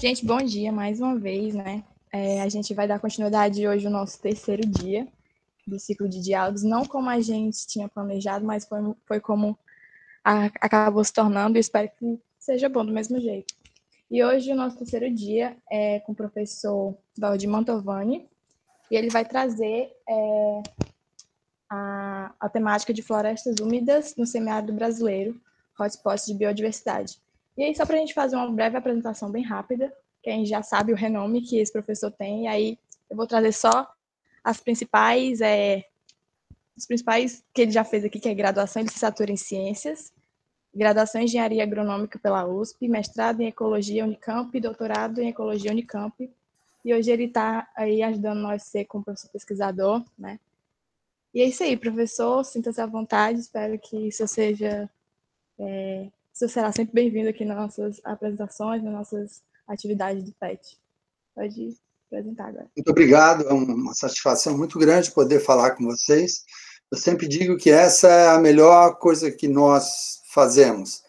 Gente, bom dia mais uma vez, né? A gente vai dar continuidade hoje ao nosso terceiro dia do ciclo de diálogos, não como a gente tinha planejado, mas foi como acabou se tornando, e espero que seja bom do mesmo jeito. E hoje o nosso terceiro dia é com o professor Valdir Mantovani, e ele vai trazer a temática de florestas úmidas no semiárido brasileiro, hotspots de biodiversidade. E aí, só para a gente fazer uma breve apresentação bem rápida, que a gente já sabe o renome que esse professor tem, e aí eu vou trazer só as principais, os principais que ele já fez aqui, que é graduação e licenciatura em Ciências, graduação em Engenharia Agronômica pela USP, mestrado em Ecologia Unicamp, doutorado em Ecologia Unicamp, e hoje ele está aí ajudando nós a ser como professor pesquisador, né? E é isso aí, professor, sinta-se à vontade, espero que isso seja, você será sempre bem-vindo aqui nas nossas apresentações, nas nossas atividades do PET. Pode apresentar agora. Muito obrigado, é uma satisfação muito grande poder falar com vocês. Eu sempre digo que essa é a melhor coisa que nós fazemos,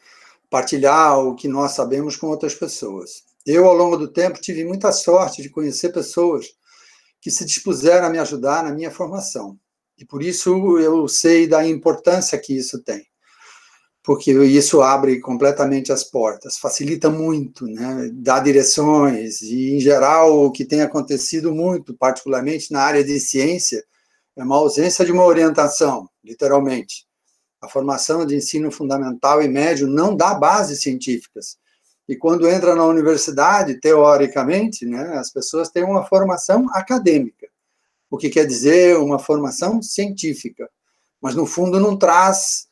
partilhar o que nós sabemos com outras pessoas. Eu, ao longo do tempo, tive muita sorte de conhecer pessoas que se dispuseram a me ajudar na minha formação. E por isso eu sei da importância que isso tem, porque isso abre completamente as portas, facilita muito, né? Dá direções, e, em geral, o que tem acontecido muito, particularmente na área de ciência, é uma ausência de uma orientação, literalmente. A formação de ensino fundamental e médio não dá bases científicas. E quando entra na universidade, teoricamente, né, as pessoas têm uma formação acadêmica, o que quer dizer uma formação científica, mas, no fundo, não traz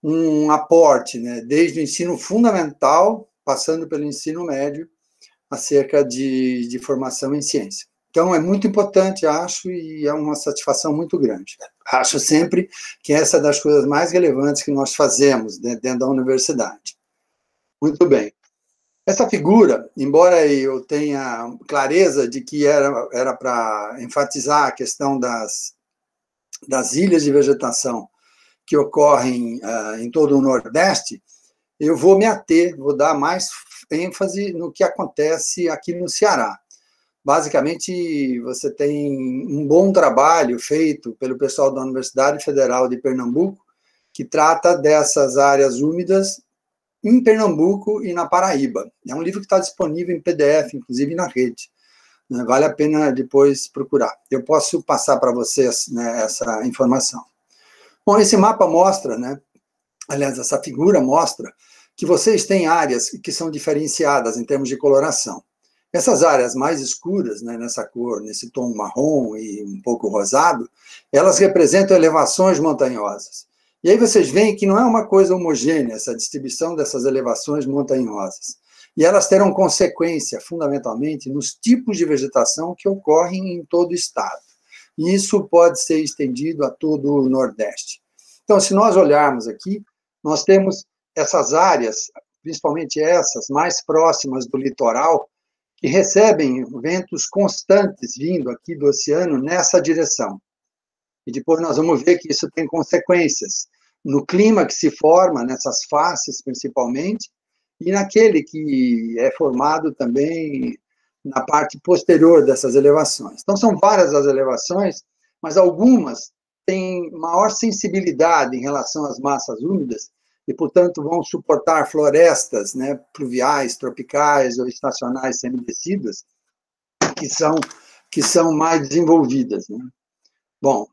um aporte, né, desde o ensino fundamental, passando pelo ensino médio, acerca de formação em ciência. Então, é muito importante, acho, e é uma satisfação muito grande. Acho sempre que essa é das coisas mais relevantes que nós fazemos, né, dentro da universidade. Muito bem. Essa figura, embora eu tenha clareza de que era para enfatizar a questão das ilhas de vegetação que ocorrem em todo o Nordeste, eu vou me ater, vou dar mais ênfase no que acontece aqui no Ceará. Basicamente, você tem um bom trabalho feito pelo pessoal da Universidade Federal de Pernambuco, que trata dessas áreas úmidas em Pernambuco e na Paraíba. É um livro que está disponível em PDF, inclusive na rede. Vale a pena depois procurar. Eu posso passar para vocês, né, essa informação. Bom, esse mapa mostra, né, aliás, essa figura mostra que vocês têm áreas que são diferenciadas em termos de coloração. Essas áreas mais escuras, né, nessa cor, nesse tom marrom e um pouco rosado, elas representam elevações montanhosas. E aí vocês veem que não é uma coisa homogênea essa distribuição dessas elevações montanhosas. E elas terão consequência, fundamentalmente, nos tipos de vegetação que ocorrem em todo o estado. E isso pode ser estendido a todo o Nordeste. Então, se nós olharmos aqui, nós temos essas áreas, principalmente essas mais próximas do litoral, que recebem ventos constantes vindo aqui do oceano nessa direção. E depois nós vamos ver que isso tem consequências no clima que se forma, nessas faces principalmente, e naquele que é formado também na parte posterior dessas elevações. Então, são várias as elevações, mas algumas têm maior sensibilidade em relação às massas úmidas e, portanto, vão suportar florestas, né, pluviais, tropicais ou estacionais semidecidas, que são mais desenvolvidas, né? Bom,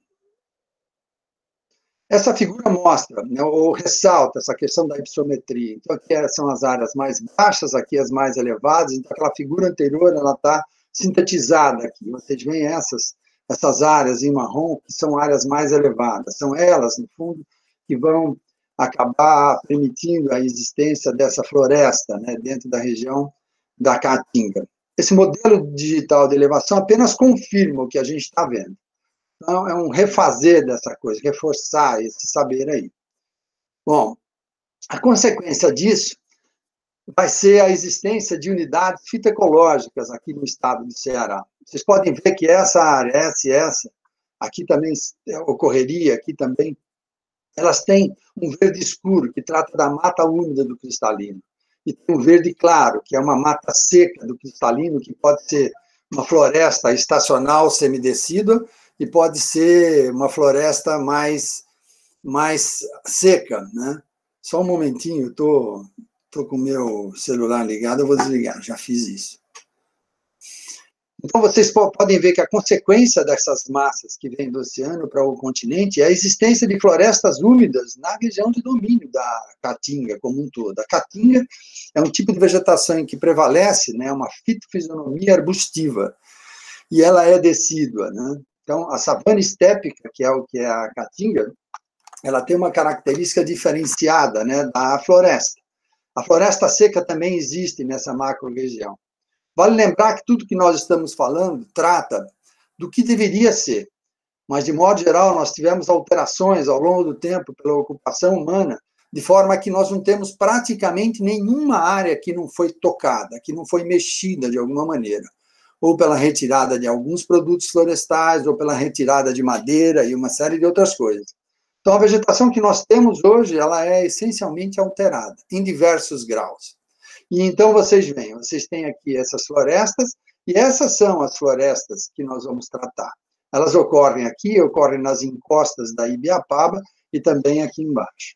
essa figura mostra, né, ou ressalta essa questão da hypsometria. Então, aqui são as áreas mais baixas, aqui as mais elevadas. Então, aquela figura anterior, ela está sintetizada aqui. Vocês veem essas áreas em marrom, que são áreas mais elevadas. São elas, no fundo, que vão acabar permitindo a existência dessa floresta, né, dentro da região da Caatinga. Esse modelo digital de elevação apenas confirma o que a gente está vendo. Então, é um refazer dessa coisa, reforçar esse saber aí. Bom, a consequência disso vai ser a existência de unidades fitoecológicas aqui no estado do Ceará. Vocês podem ver que essa área, essa, aqui também ocorreria, aqui também, elas têm um verde escuro, que trata da mata úmida do cristalino. e tem o verde claro, que é uma mata seca do cristalino, que pode ser uma floresta estacional semidecídua e pode ser uma floresta mais seca, né? Só um momentinho, estou com o meu celular ligado, eu vou desligar, já fiz isso. Então, vocês podem ver que a consequência dessas massas que vêm do oceano para o continente é a existência de florestas úmidas na região de domínio da Caatinga como um todo. A Caatinga é um tipo de vegetação em que prevalece, né, uma fitofisionomia arbustiva, e ela é decídua, né? Então, a savana estépica, que é o que é a Caatinga, ela tem uma característica diferenciada, né, da floresta. A floresta seca também existe nessa macro-região. Vale lembrar que tudo que nós estamos falando trata do que deveria ser, mas, de modo geral, nós tivemos alterações ao longo do tempo pela ocupação humana, de forma que nós não temos praticamente nenhuma área que não foi tocada, que não foi mexida de alguma maneira, ou pela retirada de alguns produtos florestais, ou pela retirada de madeira e uma série de outras coisas. Então, a vegetação que nós temos hoje, ela é essencialmente alterada, em diversos graus. E então vocês veem, vocês têm aqui essas florestas, e essas são as florestas que nós vamos tratar. Elas ocorrem aqui, ocorrem nas encostas da Ibiapaba e também aqui embaixo.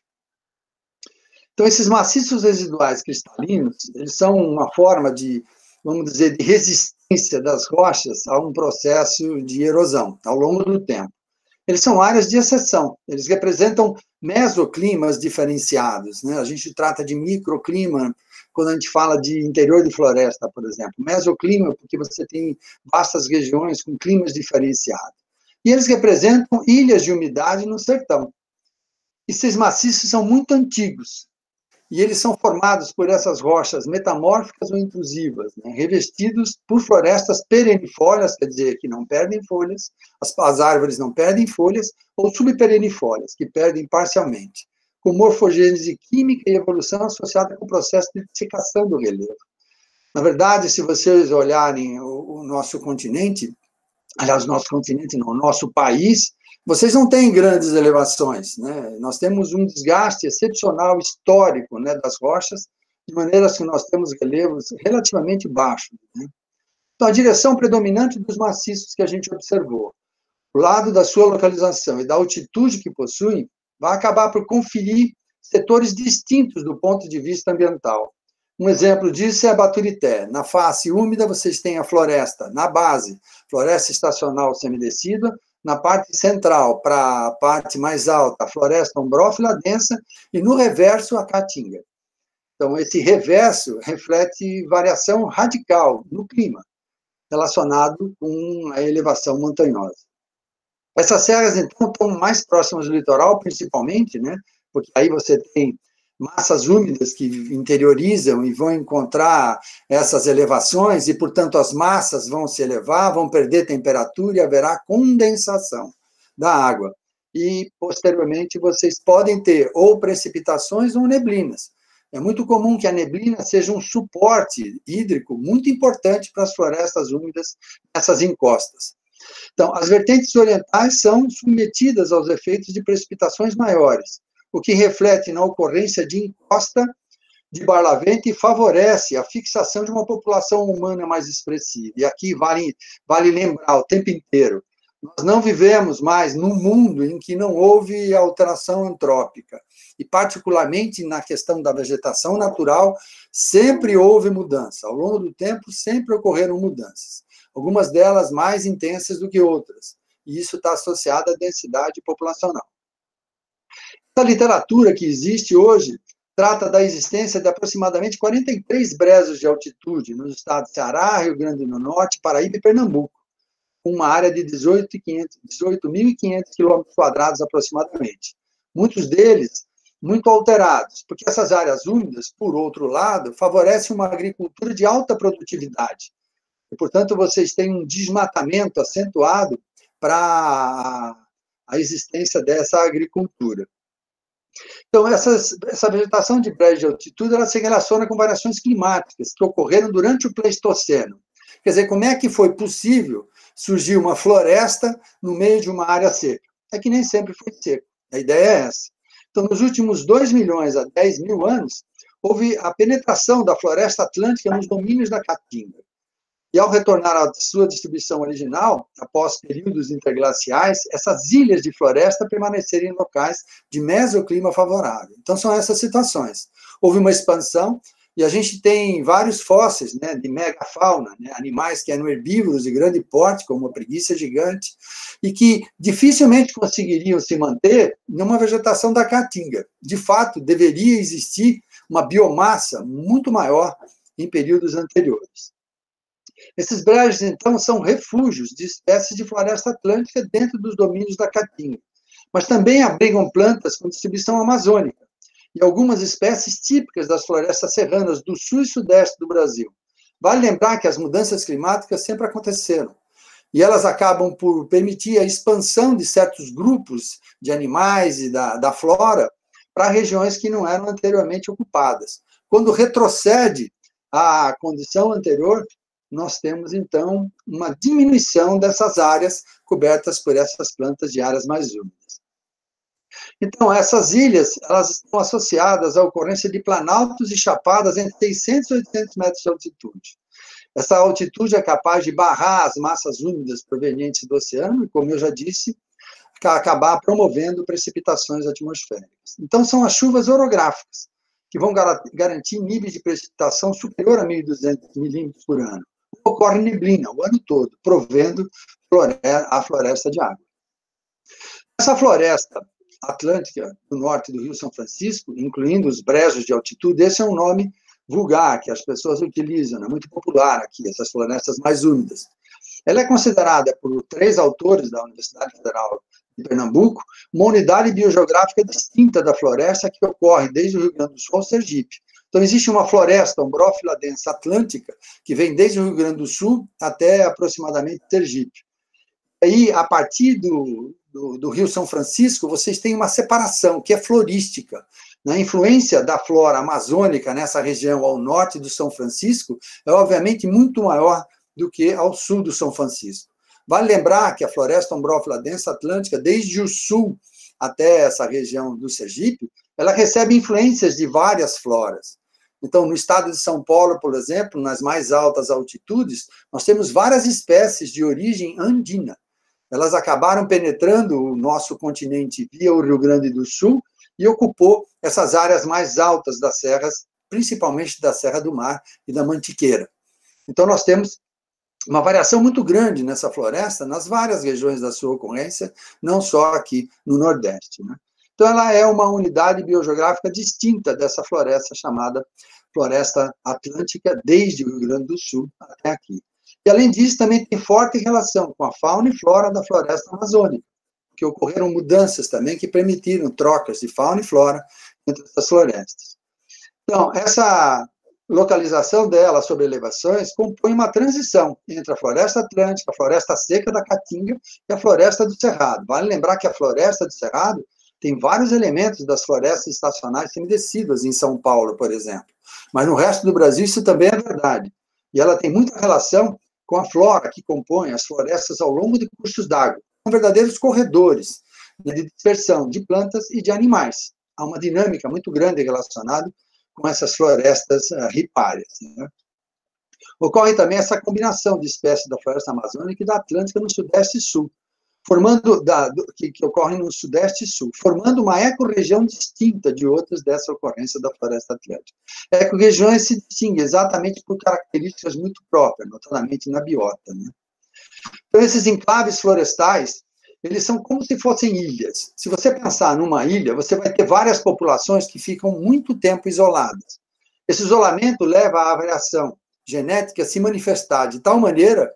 Então, esses maciços residuais cristalinos, eles são uma forma de, vamos dizer, de resistência das rochas a um processo de erosão ao longo do tempo. Eles são áreas de exceção, eles representam mesoclimas diferenciados, né? A gente trata de microclima quando a gente fala de interior de floresta, por exemplo. Mesoclima, porque você tem vastas regiões com climas diferenciados. E eles representam ilhas de umidade no sertão. Esses maciços são muito antigos, e eles são formados por essas rochas metamórficas ou intrusivas, né, revestidos por florestas perennifólias, quer dizer, que não perdem folhas, as árvores não perdem folhas, ou subperennifólias, que perdem parcialmente, com morfogênese química e evolução associada com o processo de dessecação do relevo. Na verdade, se vocês olharem o nosso continente, aliás, nosso continente não, o nosso país, vocês não têm grandes elevações, né? Nós temos um desgaste excepcional histórico, né, das rochas, de maneira que nós temos relevos relativamente baixos, né? Então, a direção predominante dos maciços que a gente observou, o lado da sua localização e da altitude que possuem, vai acabar por conferir setores distintos do ponto de vista ambiental. Um exemplo disso é a Baturité. Na face úmida, vocês têm a floresta. Na base, floresta estacional semidecida. Na parte central, para a parte mais alta, a floresta ombrófila densa. E no reverso, a caatinga. Então, esse reverso reflete variação radical no clima, relacionado com a elevação montanhosa. Essas serras, então, estão mais próximas do litoral, principalmente, né? Porque aí você tem massas úmidas que interiorizam e vão encontrar essas elevações, e, portanto, as massas vão se elevar, vão perder temperatura e haverá condensação da água. E, posteriormente, vocês podem ter ou precipitações ou neblinas. É muito comum que a neblina seja um suporte hídrico muito importante para as florestas úmidas nessas encostas. Então, as vertentes orientais são submetidas aos efeitos de precipitações maiores, o que reflete na ocorrência de encosta de barlavento e favorece a fixação de uma população humana mais expressiva. E aqui vale lembrar o tempo inteiro, nós não vivemos mais num mundo em que não houve alteração antrópica. E, particularmente, na questão da vegetação natural, sempre houve mudança. Ao longo do tempo, sempre ocorreram mudanças. Algumas delas mais intensas do que outras. E isso está associado à densidade populacional. A literatura que existe hoje trata da existência de aproximadamente 43 brejos de altitude nos estados de Ceará, Rio Grande do Norte, Paraíba e Pernambuco, com uma área de 18.500 km² aproximadamente. Muitos deles muito alterados, porque essas áreas úmidas, por outro lado, favorecem uma agricultura de alta produtividade. E, portanto, vocês têm um desmatamento acentuado para a existência dessa agricultura. Então, essa vegetação de brejo de altitude, ela se relaciona com variações climáticas que ocorreram durante o Pleistoceno. Quer dizer, como é que foi possível surgir uma floresta no meio de uma área seca? É que nem sempre foi seco. A ideia é essa. Então, nos últimos 2 milhões a 10 mil anos, houve a penetração da floresta atlântica nos domínios da Caatinga. E, ao retornar à sua distribuição original, após períodos interglaciais, essas ilhas de floresta permaneceram em locais de mesoclima favorável. Então, são essas situações. Houve uma expansão, e a gente tem vários fósseis, né, de megafauna, né, animais que eram herbívoros de grande porte, como a preguiça gigante, e que dificilmente conseguiriam se manter numa vegetação da Caatinga. De fato, deveria existir uma biomassa muito maior em períodos anteriores. Esses brejos, então, são refúgios de espécies de floresta atlântica dentro dos domínios da Caatinga, mas também abrigam plantas com distribuição amazônica e algumas espécies típicas das florestas serranas do sul e sudeste do Brasil. Vale lembrar que as mudanças climáticas sempre aconteceram, e elas acabam por permitir a expansão de certos grupos de animais e da flora para regiões que não eram anteriormente ocupadas. Quando retrocede à condição anterior, nós temos, então, uma diminuição dessas áreas cobertas por essas plantas de áreas mais úmidas. Então, essas ilhas, elas estão associadas à ocorrência de planaltos e chapadas entre 600 e 800 metros de altitude. Essa altitude é capaz de barrar as massas úmidas provenientes do oceano e, como eu já disse, acabar promovendo precipitações atmosféricas. Então, são as chuvas orográficas, que vão garantir níveis de precipitação superior a 1.200 milímetros por ano. Ocorre neblina o ano todo, provendo a floresta de água. Essa floresta atlântica do norte do Rio São Francisco, incluindo os brejos de altitude, esse é um nome vulgar que as pessoas utilizam, é muito popular aqui, essas florestas mais úmidas. Ela é considerada por 3 autores da Universidade Federal de Pernambuco uma unidade biogeográfica distinta da floresta que ocorre desde o Rio Grande do Sul ao Sergipe. Então, existe uma floresta ombrófila densa atlântica que vem desde o Rio Grande do Sul até aproximadamente Sergipe. Aí, a partir do Rio São Francisco, vocês têm uma separação, que é florística. A influência da flora amazônica nessa região ao norte do São Francisco é, obviamente, muito maior do que ao sul do São Francisco. Vale lembrar que a floresta ombrófila densa atlântica, desde o sul até essa região do Sergipe, ela recebe influências de várias floras. Então, no estado de São Paulo, por exemplo, nas mais altas altitudes, nós temos várias espécies de origem andina. Elas acabaram penetrando o nosso continente via o Rio Grande do Sul e ocupou essas áreas mais altas das serras, principalmente da Serra do Mar e da Mantiqueira. Então, nós temos uma variação muito grande nessa floresta, nas várias regiões da sua ocorrência, não só aqui no Nordeste, né? Então, ela é uma unidade biogeográfica distinta dessa floresta chamada Floresta Atlântica, desde o Rio Grande do Sul até aqui. E, além disso, também tem forte relação com a fauna e flora da floresta amazônica, que ocorreram mudanças também que permitiram trocas de fauna e flora entre essas florestas. Então, essa localização dela sobre elevações compõe uma transição entre a floresta atlântica, a floresta seca da Caatinga e a floresta do Cerrado. Vale lembrar que a floresta do Cerrado tem vários elementos das florestas estacionais semidecíduas em São Paulo, por exemplo. Mas no resto do Brasil isso também é verdade. E ela tem muita relação com a flora que compõe as florestas ao longo de cursos d'água. São verdadeiros corredores de dispersão de plantas e de animais. Há uma dinâmica muito grande relacionada com essas florestas ripárias, né? Ocorre também essa combinação de espécies da floresta amazônica e da atlântica no sudeste e sul, que ocorre no sudeste e sul, formando uma ecorregião distinta de outras dessa ocorrência da floresta atlântica. Ecorregiões se distinguem exatamente por características muito próprias, notadamente na biota, né? Então, esses enclaves florestais, eles são como se fossem ilhas. Se você pensar numa ilha, você vai ter várias populações que ficam muito tempo isoladas. Esse isolamento leva à variação genética se manifestar de tal maneira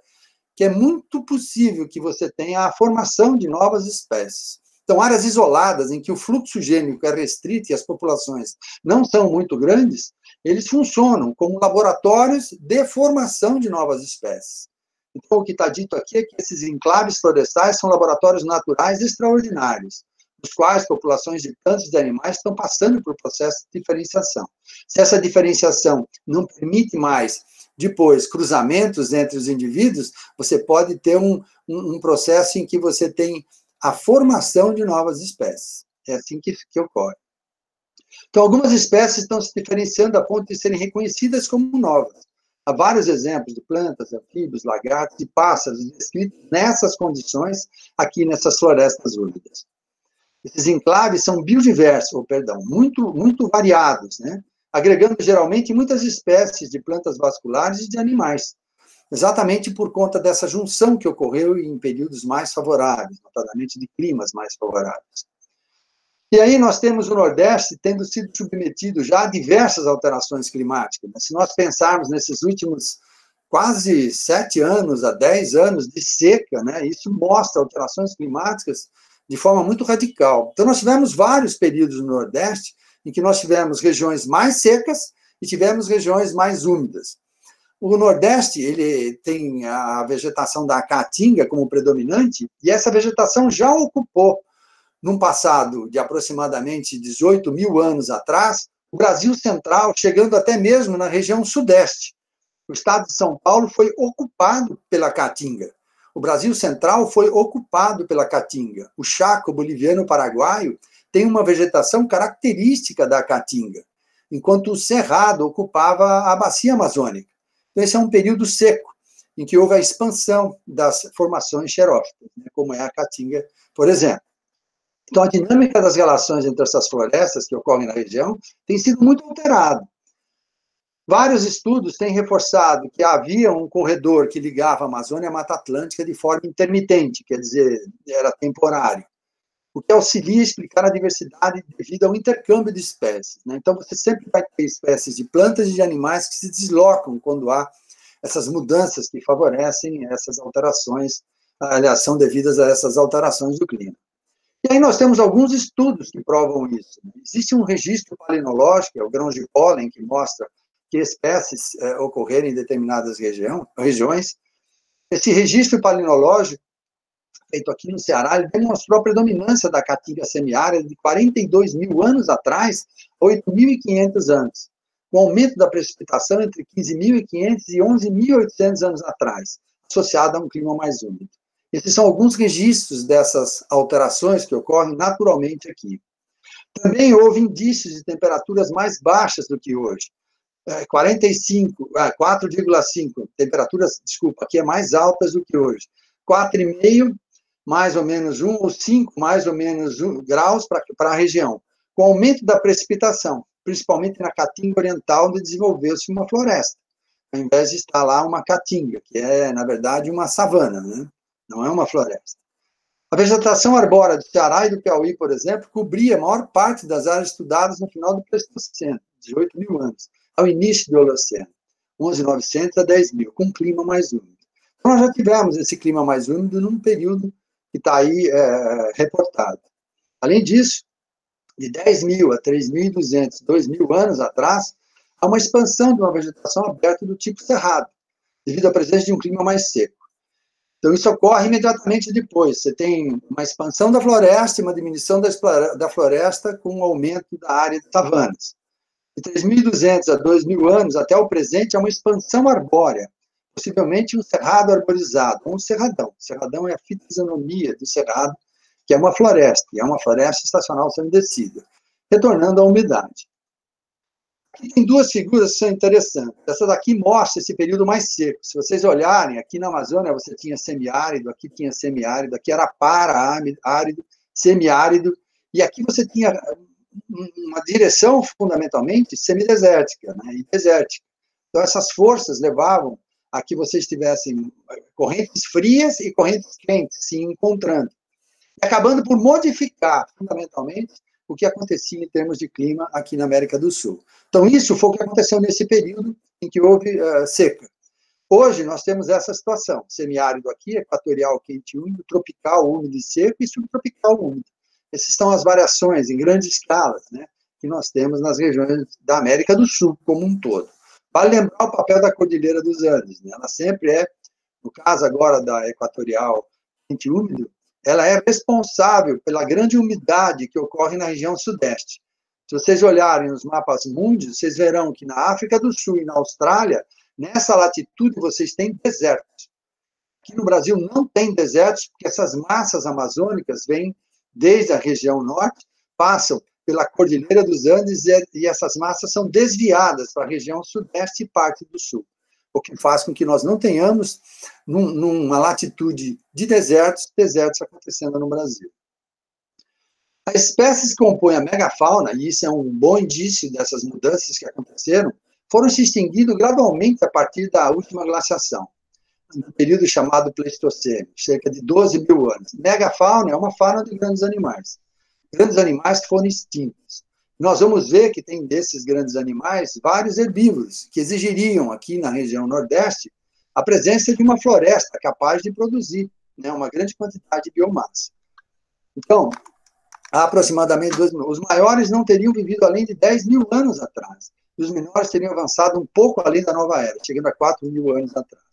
que é muito possível que você tenha a formação de novas espécies. Então, áreas isoladas, em que o fluxo gênico é restrito e as populações não são muito grandes, eles funcionam como laboratórios de formação de novas espécies. Então, o que está dito aqui é que esses enclaves florestais são laboratórios naturais extraordinários, nos quais populações de plantas e de animais estão passando por processo de diferenciação. Se essa diferenciação não permite mais, depois, cruzamentos entre os indivíduos, você pode ter um processo em que você tem a formação de novas espécies. É assim que ocorre. Então, algumas espécies estão se diferenciando a ponto de serem reconhecidas como novas. Há vários exemplos de plantas, anfíbios, lagartos e pássaros descritos nessas condições aqui nessas florestas úmidas. Esses enclaves são biodiversos, muito variados, né? Agregando geralmente muitas espécies de plantas vasculares e de animais, exatamente por conta dessa junção que ocorreu em períodos mais favoráveis, notadamente de climas mais favoráveis. E aí nós temos o Nordeste tendo sido submetido já a diversas alterações climáticas. Se nós pensarmos nesses últimos quase 7 anos a 10 anos de seca, né, isso mostra alterações climáticas de forma muito radical. Então, nós tivemos vários períodos no Nordeste em que nós tivemos regiões mais secas e tivemos regiões mais úmidas. O Nordeste, ele tem a vegetação da caatinga como predominante, e essa vegetação já ocupou, num passado de aproximadamente 18 mil anos atrás, o Brasil Central, chegando até mesmo na região Sudeste. O estado de São Paulo foi ocupado pela caatinga. O Brasil Central foi ocupado pela caatinga. O Chaco boliviano-paraguaio tem uma vegetação característica da caatinga, enquanto o Cerrado ocupava a bacia amazônica. Então, esse é um período seco, em que houve a expansão das formações xerófitas, né, como é a caatinga, por exemplo. Então, a dinâmica das relações entre essas florestas que ocorrem na região tem sido muito alterada. Vários estudos têm reforçado que havia um corredor que ligava a Amazônia à Mata Atlântica de forma intermitente, quer dizer, era temporário, o que auxilia a explicar a diversidade devido ao intercâmbio de espécies, né? Então, você sempre vai ter espécies de plantas e de animais que se deslocam quando há essas mudanças que favorecem essas alterações, aliás, são devidas a essas alterações do clima. E aí nós temos alguns estudos que provam isso. Existe um registro palinológico, é o grão de pólen, que mostra que espécies ocorrerem em determinadas regiões. Esse registro palinológico, feito aqui no Ceará, ele demonstrou a predominância da caatinga semiárida de 42 mil anos atrás a 8.500 anos, com aumento da precipitação entre 15.500 e 11.800 anos atrás, associado a um clima mais úmido. Esses são alguns registros dessas alterações que ocorrem naturalmente aqui. Também houve indícios de temperaturas mais baixas do que hoje. 4,5, temperaturas, desculpa, aqui é mais altas do que hoje. 4,5, mais ou menos 1, ou 5, mais ou menos 1 graus para a região, com aumento da precipitação, principalmente na Caatinga Oriental, onde desenvolveu-se uma floresta, ao invés de estar lá uma caatinga, que é, na verdade, uma savana, né? Não é uma floresta. A vegetação arbórea do Ceará e do Piauí, por exemplo, cobria a maior parte das áreas estudadas no final do Pleistoceno, 18 mil anos, ao início do Holoceno, 11.900 a 10.000, com um clima mais úmido. Então, nós já tivemos esse clima mais úmido num período que está aí reportado. Além disso, de 10.000 a 3.200, 2.000 anos atrás, há uma expansão de uma vegetação aberta do tipo cerrado, devido à presença de um clima mais seco. Então, isso ocorre imediatamente depois. Você tem uma expansão da floresta e uma diminuição da floresta com um aumento da área de savanas. De 3.200 a 2.000 anos, até o presente, há uma expansão arbórea, possivelmente um cerrado arborizado, ou um cerradão. Cerradão é a fitofisionomia do cerrado, que é uma floresta, e é uma floresta estacional semidecida, retornando à umidade. Aqui tem duas figuras que são interessantes. Essa daqui mostra esse período mais seco. Se vocês olharem, aqui na Amazônia você tinha semiárido, aqui tinha semiárido, aqui era para-árido, semiárido, e aqui você tinha uma direção fundamentalmente semidesértica, né, e desértica. Então essas forças levavam a que vocês tivessem correntes frias e correntes quentes se encontrando, acabando por modificar fundamentalmente o que acontecia em termos de clima aqui na América do Sul. Então, isso foi o que aconteceu nesse período em que houve seca. Hoje, nós temos essa situação, semiárido aqui, equatorial quente e úmido, tropical úmido e seco e subtropical úmido. Essas são as variações em grande escala, né, que nós temos nas regiões da América do Sul como um todo. Vale lembrar o papel da Cordilheira dos Andes, né? Ela sempre é, no caso agora da equatorial quente e úmido, ela é responsável pela grande umidade que ocorre na região sudeste. Se vocês olharem os mapas mundiais, vocês verão que na África do Sul e na Austrália, nessa latitude, vocês têm desertos. Aqui no Brasil não tem desertos, porque essas massas amazônicas vêm desde a região norte, passam pela Cordilheira dos Andes, e essas massas são desviadas para a região sudeste e parte do sul, o que faz com que nós não tenhamos, numa latitude de desertos acontecendo no Brasil. As espécies que compõem a megafauna, e isso é um bom indício dessas mudanças que aconteceram, foram se extinguindo gradualmente a partir da última glaciação, no período chamado Pleistoceno, cerca de 12 mil anos. Megafauna é uma fauna de grandes animais que foram extintos. Nós vamos ver que tem desses grandes animais vários herbívoros, que exigiriam aqui na região nordeste a presença de uma floresta capaz de produzir, né, uma grande quantidade de biomassa. Então, há aproximadamente 2 mil. Os maiores não teriam vivido além de 10 mil anos atrás, e os menores teriam avançado um pouco além da nova era, chegando a 4 mil anos atrás.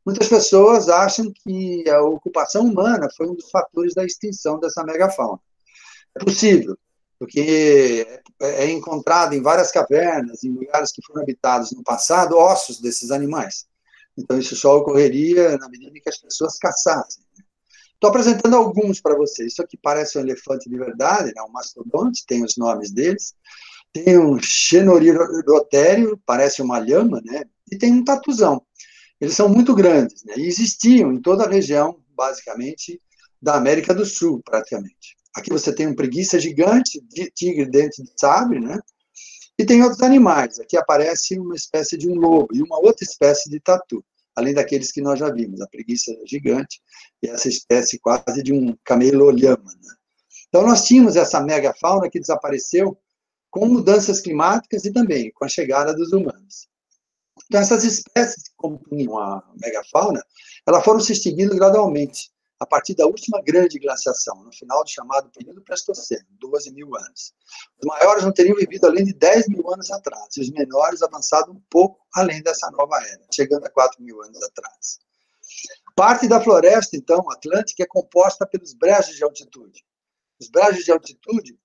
Muitas pessoas acham que a ocupação humana foi um dos fatores da extinção dessa megafauna. É possível, porque é encontrado em várias cavernas, em lugares que foram habitados no passado, ossos desses animais. Então, isso só ocorreria na medida em que as pessoas caçassem. Estou apresentando alguns para vocês. Isso aqui parece um elefante de verdade, né? Um mastodonte, tem os nomes deles. Tem um xenorirotério, parece uma lhama, né? E tem um tatuzão. Eles são muito grandes, né? E existiam em toda a região, basicamente, da América do Sul, praticamente. Aqui você tem um preguiça gigante, tigre dente de sabre, né? E tem outros animais. Aqui aparece uma espécie de um lobo e uma outra espécie de tatu, além daqueles que nós já vimos, a preguiça gigante e essa espécie quase de um camelolhama, né? Então, nós tínhamos essa megafauna que desapareceu com mudanças climáticas e também com a chegada dos humanos. Então, essas espécies que compunham a megafauna, elas foram se extinguindo gradualmente, a partir da última grande glaciação, no final do chamado período Pleistoceno, 12 mil anos. Os maiores não teriam vivido além de 10 mil anos atrás, e os menores avançado um pouco além dessa nova era, chegando a 4 mil anos atrás. Parte da floresta, então, atlântica, é composta pelos brejos de altitude. Os brejos de altitude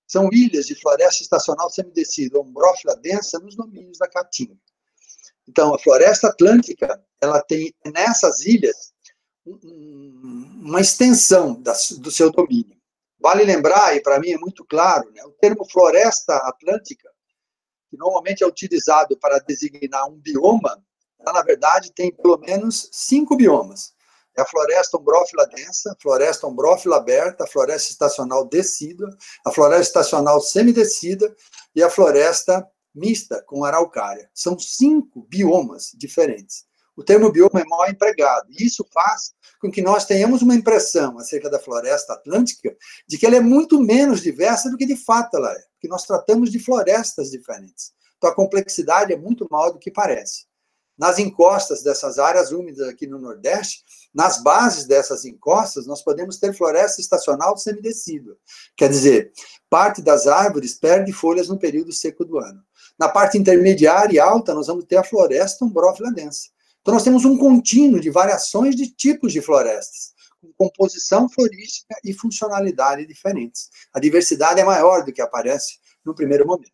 são ilhas de floresta estacional semidecida, ombrófila densa, nos domínios da Caatinga. Então, a floresta atlântica, ela tem nessas ilhas uma extensão do seu domínio. Vale lembrar, e para mim é muito claro, né, o termo floresta atlântica, que normalmente é utilizado para designar um bioma, ela, na verdade, tem pelo menos 5 biomas. É a floresta ombrófila densa, a floresta ombrófila aberta, a floresta estacional decida, a floresta estacional semidecida e a floresta mista com araucária. São 5 biomas diferentes. O termo bioma é mal empregado, e isso faz com que nós tenhamos uma impressão acerca da floresta atlântica de que ela é muito menos diversa do que de fato ela é, porque nós tratamos de florestas diferentes. Então a complexidade é muito maior do que parece. Nas encostas dessas áreas úmidas aqui no Nordeste, nas bases dessas encostas, nós podemos ter floresta estacional semidecida. Quer dizer, parte das árvores perde folhas no período seco do ano. Na parte intermediária e alta, nós vamos ter a floresta ombrófila densa. Então, nós temos um contínuo de variações de tipos de florestas, com composição florística e funcionalidade diferentes. A diversidade é maior do que aparece no primeiro momento.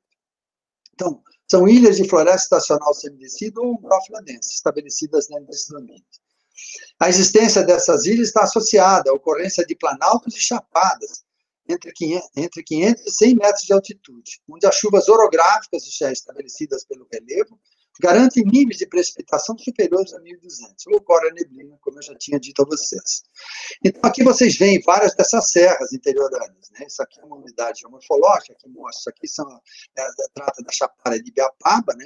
Então, são ilhas de floresta estacional semidecida ou ombrófila densa, estabelecidas dentro desse domínio. A existência dessas ilhas está associada à ocorrência de planaltos e chapadas, entre 500 e 100 metros de altitude, onde as chuvas orográficas já estabelecidas pelo relevo garantem níveis de precipitação superiores a 1.200, ou ocorre a neblina, como eu já tinha dito a vocês. Então, aqui vocês veem várias dessas serras interioranas, né? Isso aqui é uma unidade geomorfológica, que mostra, isso aqui trata da Chapada de Ibiapaba, né?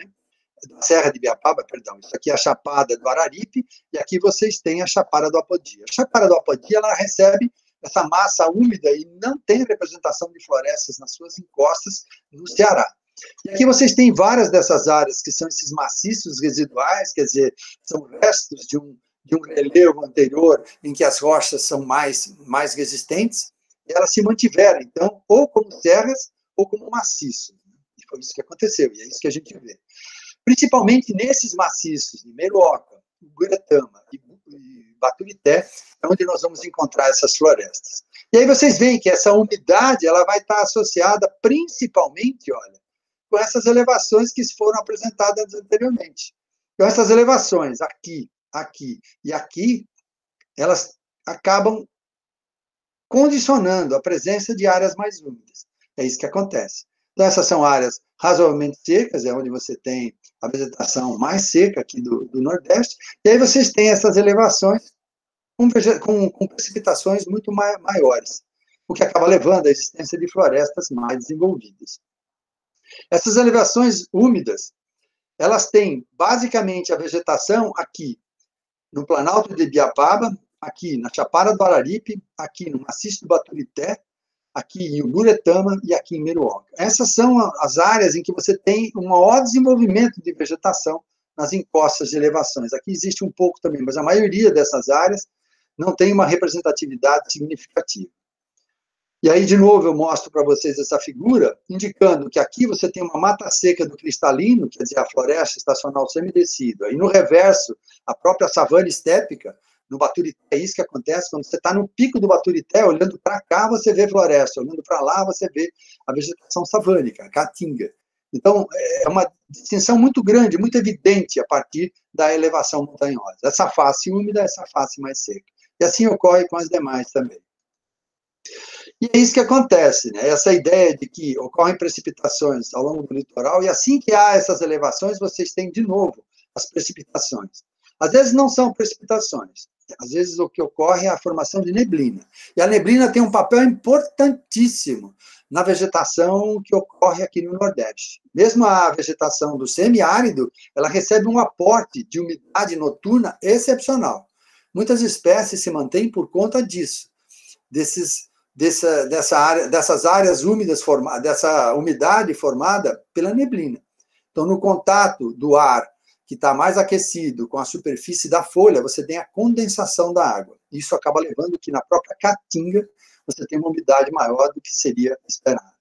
Da Serra de Ibiapaba, perdão, isso aqui é a Chapada do Araripe, e aqui vocês têm a Chapada do Apodi. A Chapada do Apodi, ela recebe essa massa úmida e não tem representação de florestas nas suas encostas no Ceará. E aqui vocês têm várias dessas áreas, que são esses maciços residuais, quer dizer, são restos de um relevo anterior em que as rochas são mais resistentes, e elas se mantiveram, então, ou como serras ou como maciços. E foi isso que aconteceu, e é isso que a gente vê. Principalmente nesses maciços, de Meruoca, Uguretama e Baturité, é onde nós vamos encontrar essas florestas. E aí vocês veem que essa umidade ela vai estar associada principalmente, olha, com essas elevações que foram apresentadas anteriormente. Então, essas elevações aqui, aqui e aqui, elas acabam condicionando a presença de áreas mais úmidas. É isso que acontece. Então, essas são áreas razoavelmente secas, é onde você tem a vegetação mais seca aqui do Nordeste, e aí vocês têm essas elevações com precipitações muito maiores, o que acaba levando à existência de florestas mais desenvolvidas. Essas elevações úmidas, elas têm basicamente a vegetação aqui no Planalto de Ibiapaba, aqui na Chapada do Araripe, aqui no Maciço do Baturité, aqui em Ururetama e aqui em Meruoca. Essas são as áreas em que você tem um maior desenvolvimento de vegetação nas encostas de elevações. Aqui existe um pouco também, mas a maioria dessas áreas não tem uma representatividade significativa. E aí, de novo, eu mostro para vocês essa figura, indicando que aqui você tem uma mata seca do cristalino, quer dizer, a floresta estacional semidecida. Aí, no reverso, a própria savana estépica, no Baturité, é isso que acontece, quando você está no pico do Baturité, olhando para cá, você vê floresta, olhando para lá, você vê a vegetação savânica, a caatinga. Então, é uma distinção muito grande, muito evidente a partir da elevação montanhosa. Essa face úmida, essa face mais seca. E assim ocorre com as demais também. E é isso que acontece, né? Essa ideia de que ocorrem precipitações ao longo do litoral, e assim que há essas elevações, vocês têm de novo as precipitações. Às vezes não são precipitações, às vezes o que ocorre é a formação de neblina. E a neblina tem um papel importantíssimo na vegetação que ocorre aqui no Nordeste. Mesmo a vegetação do semiárido, ela recebe um aporte de umidade noturna excepcional. Muitas espécies se mantêm por conta disso, dessas áreas úmidas, dessa umidade formada pela neblina. Então, no contato do ar que está mais aquecido com a superfície da folha, você tem a condensação da água. Isso acaba levando que na própria caatinga você tem uma umidade maior do que seria esperado.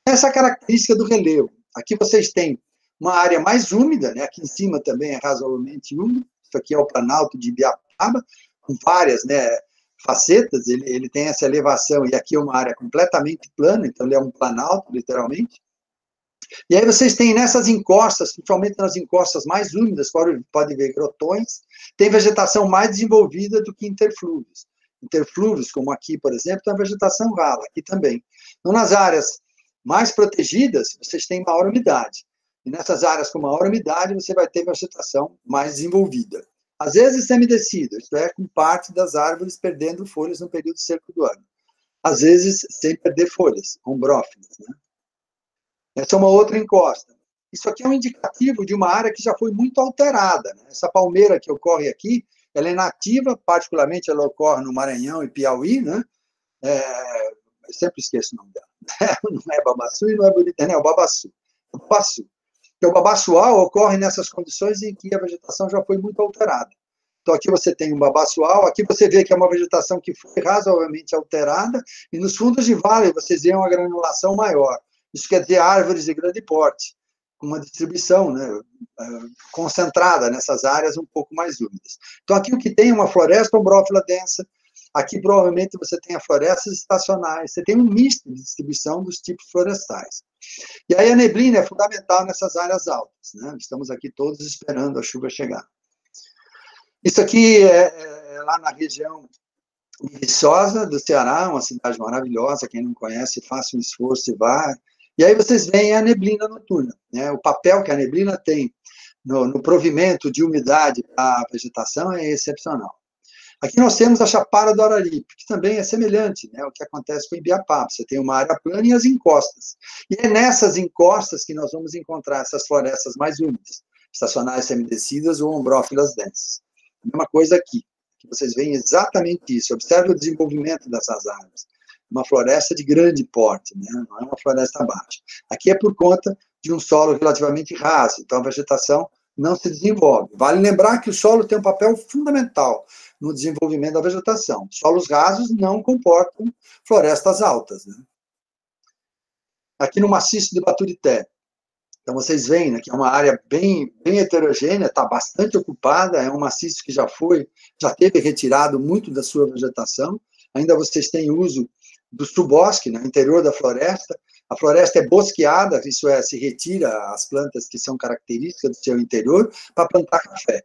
Essa é a característica do relevo. Aqui vocês têm uma área mais úmida, né? Aqui em cima também é razoavelmente úmido. Isso aqui é o Planalto de Ibiapaba, com várias, né, facetas. Ele tem essa elevação, e aqui é uma área completamente plana, então ele é um planalto, literalmente. E aí vocês têm nessas encostas, principalmente nas encostas mais úmidas, pode ver grotões, tem vegetação mais desenvolvida do que interflúvios. Interflúvios, como aqui, por exemplo, tem a vegetação rala, aqui também. Então, nas áreas mais protegidas, vocês têm maior umidade. E nessas áreas com maior umidade, você vai ter vegetação mais desenvolvida. Às vezes semidecida, isto é, com parte das árvores perdendo folhas no período seco do ano. Às vezes, sem perder folhas, ombrófilas, né? Essa é uma outra encosta. Isso aqui é um indicativo de uma área que já foi muito alterada, né? Essa palmeira que ocorre aqui, ela é nativa, particularmente ela ocorre no Maranhão e Piauí, né? Eu sempre esqueço o nome dela. Não é babaçu e não é bonita, é o babaçu. O babaçu. Porque o babaçual ocorre nessas condições em que a vegetação já foi muito alterada. Então, aqui você tem um babaçual, aqui você vê que é uma vegetação que foi razoavelmente alterada, e nos fundos de vale vocês veem uma granulação maior. Isso quer dizer árvores de grande porte, com uma distribuição, né, concentrada nessas áreas um pouco mais úmidas. Então, aqui o que tem é uma floresta ombrófila densa, aqui provavelmente você tem as florestas estacionais, você tem um misto de distribuição dos tipos florestais. E aí a neblina é fundamental nessas áreas altas, né? Estamos aqui todos esperando a chuva chegar. Isso aqui é lá na região de Viçosa, do Ceará, uma cidade maravilhosa, quem não conhece, faça um esforço e vá. E aí vocês veem a neblina noturna, né? O papel que a neblina tem no provimento de umidade para a vegetação é excepcional. Aqui nós temos a Chapada do Araripe, que também é semelhante, né, ao que acontece com Ibiapaba. Você tem uma área plana e as encostas. E é nessas encostas que nós vamos encontrar essas florestas mais úmidas, estacionais semidecidas ou ombrófilas densas. A mesma coisa aqui, que vocês veem exatamente isso. Observe o desenvolvimento dessas árvores. Uma floresta de grande porte, né, não é uma floresta baixa. Aqui é por conta de um solo relativamente raso, então a vegetação não se desenvolve. Vale lembrar que o solo tem um papel fundamental no desenvolvimento da vegetação. Solos rasos não comportam florestas altas, né? Aqui no maciço de Baturité, então vocês veem, né, que é uma área bem heterogênea, está bastante ocupada, é um maciço que já teve retirado muito da sua vegetação, ainda vocês têm uso do subosque, no interior da floresta. A floresta é bosqueada, isso é, se retira as plantas que são características do seu interior para plantar café.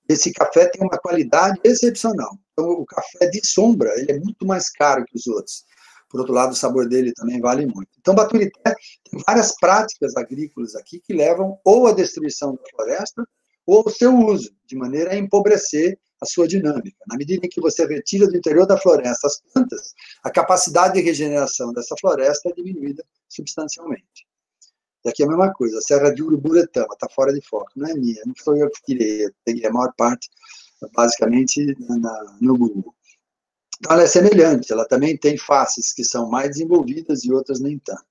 Esse café tem uma qualidade excepcional. Então, o café de sombra, ele é muito mais caro que os outros. Por outro lado, o sabor dele também vale muito. Então, Baturité tem várias práticas agrícolas aqui que levam ou à destruição da floresta ou ao seu uso, de maneira a empobrecer a sua dinâmica. Na medida em que você retira do interior da floresta as plantas, a capacidade de regeneração dessa floresta é diminuída substancialmente. E aqui é a mesma coisa, a Serra de Uruburetama está fora de foco, não é minha, não foi eu que tirei, eu peguei a maior parte, basicamente, no Google. Então, ela é semelhante, ela também tem faces que são mais desenvolvidas e outras nem tanto.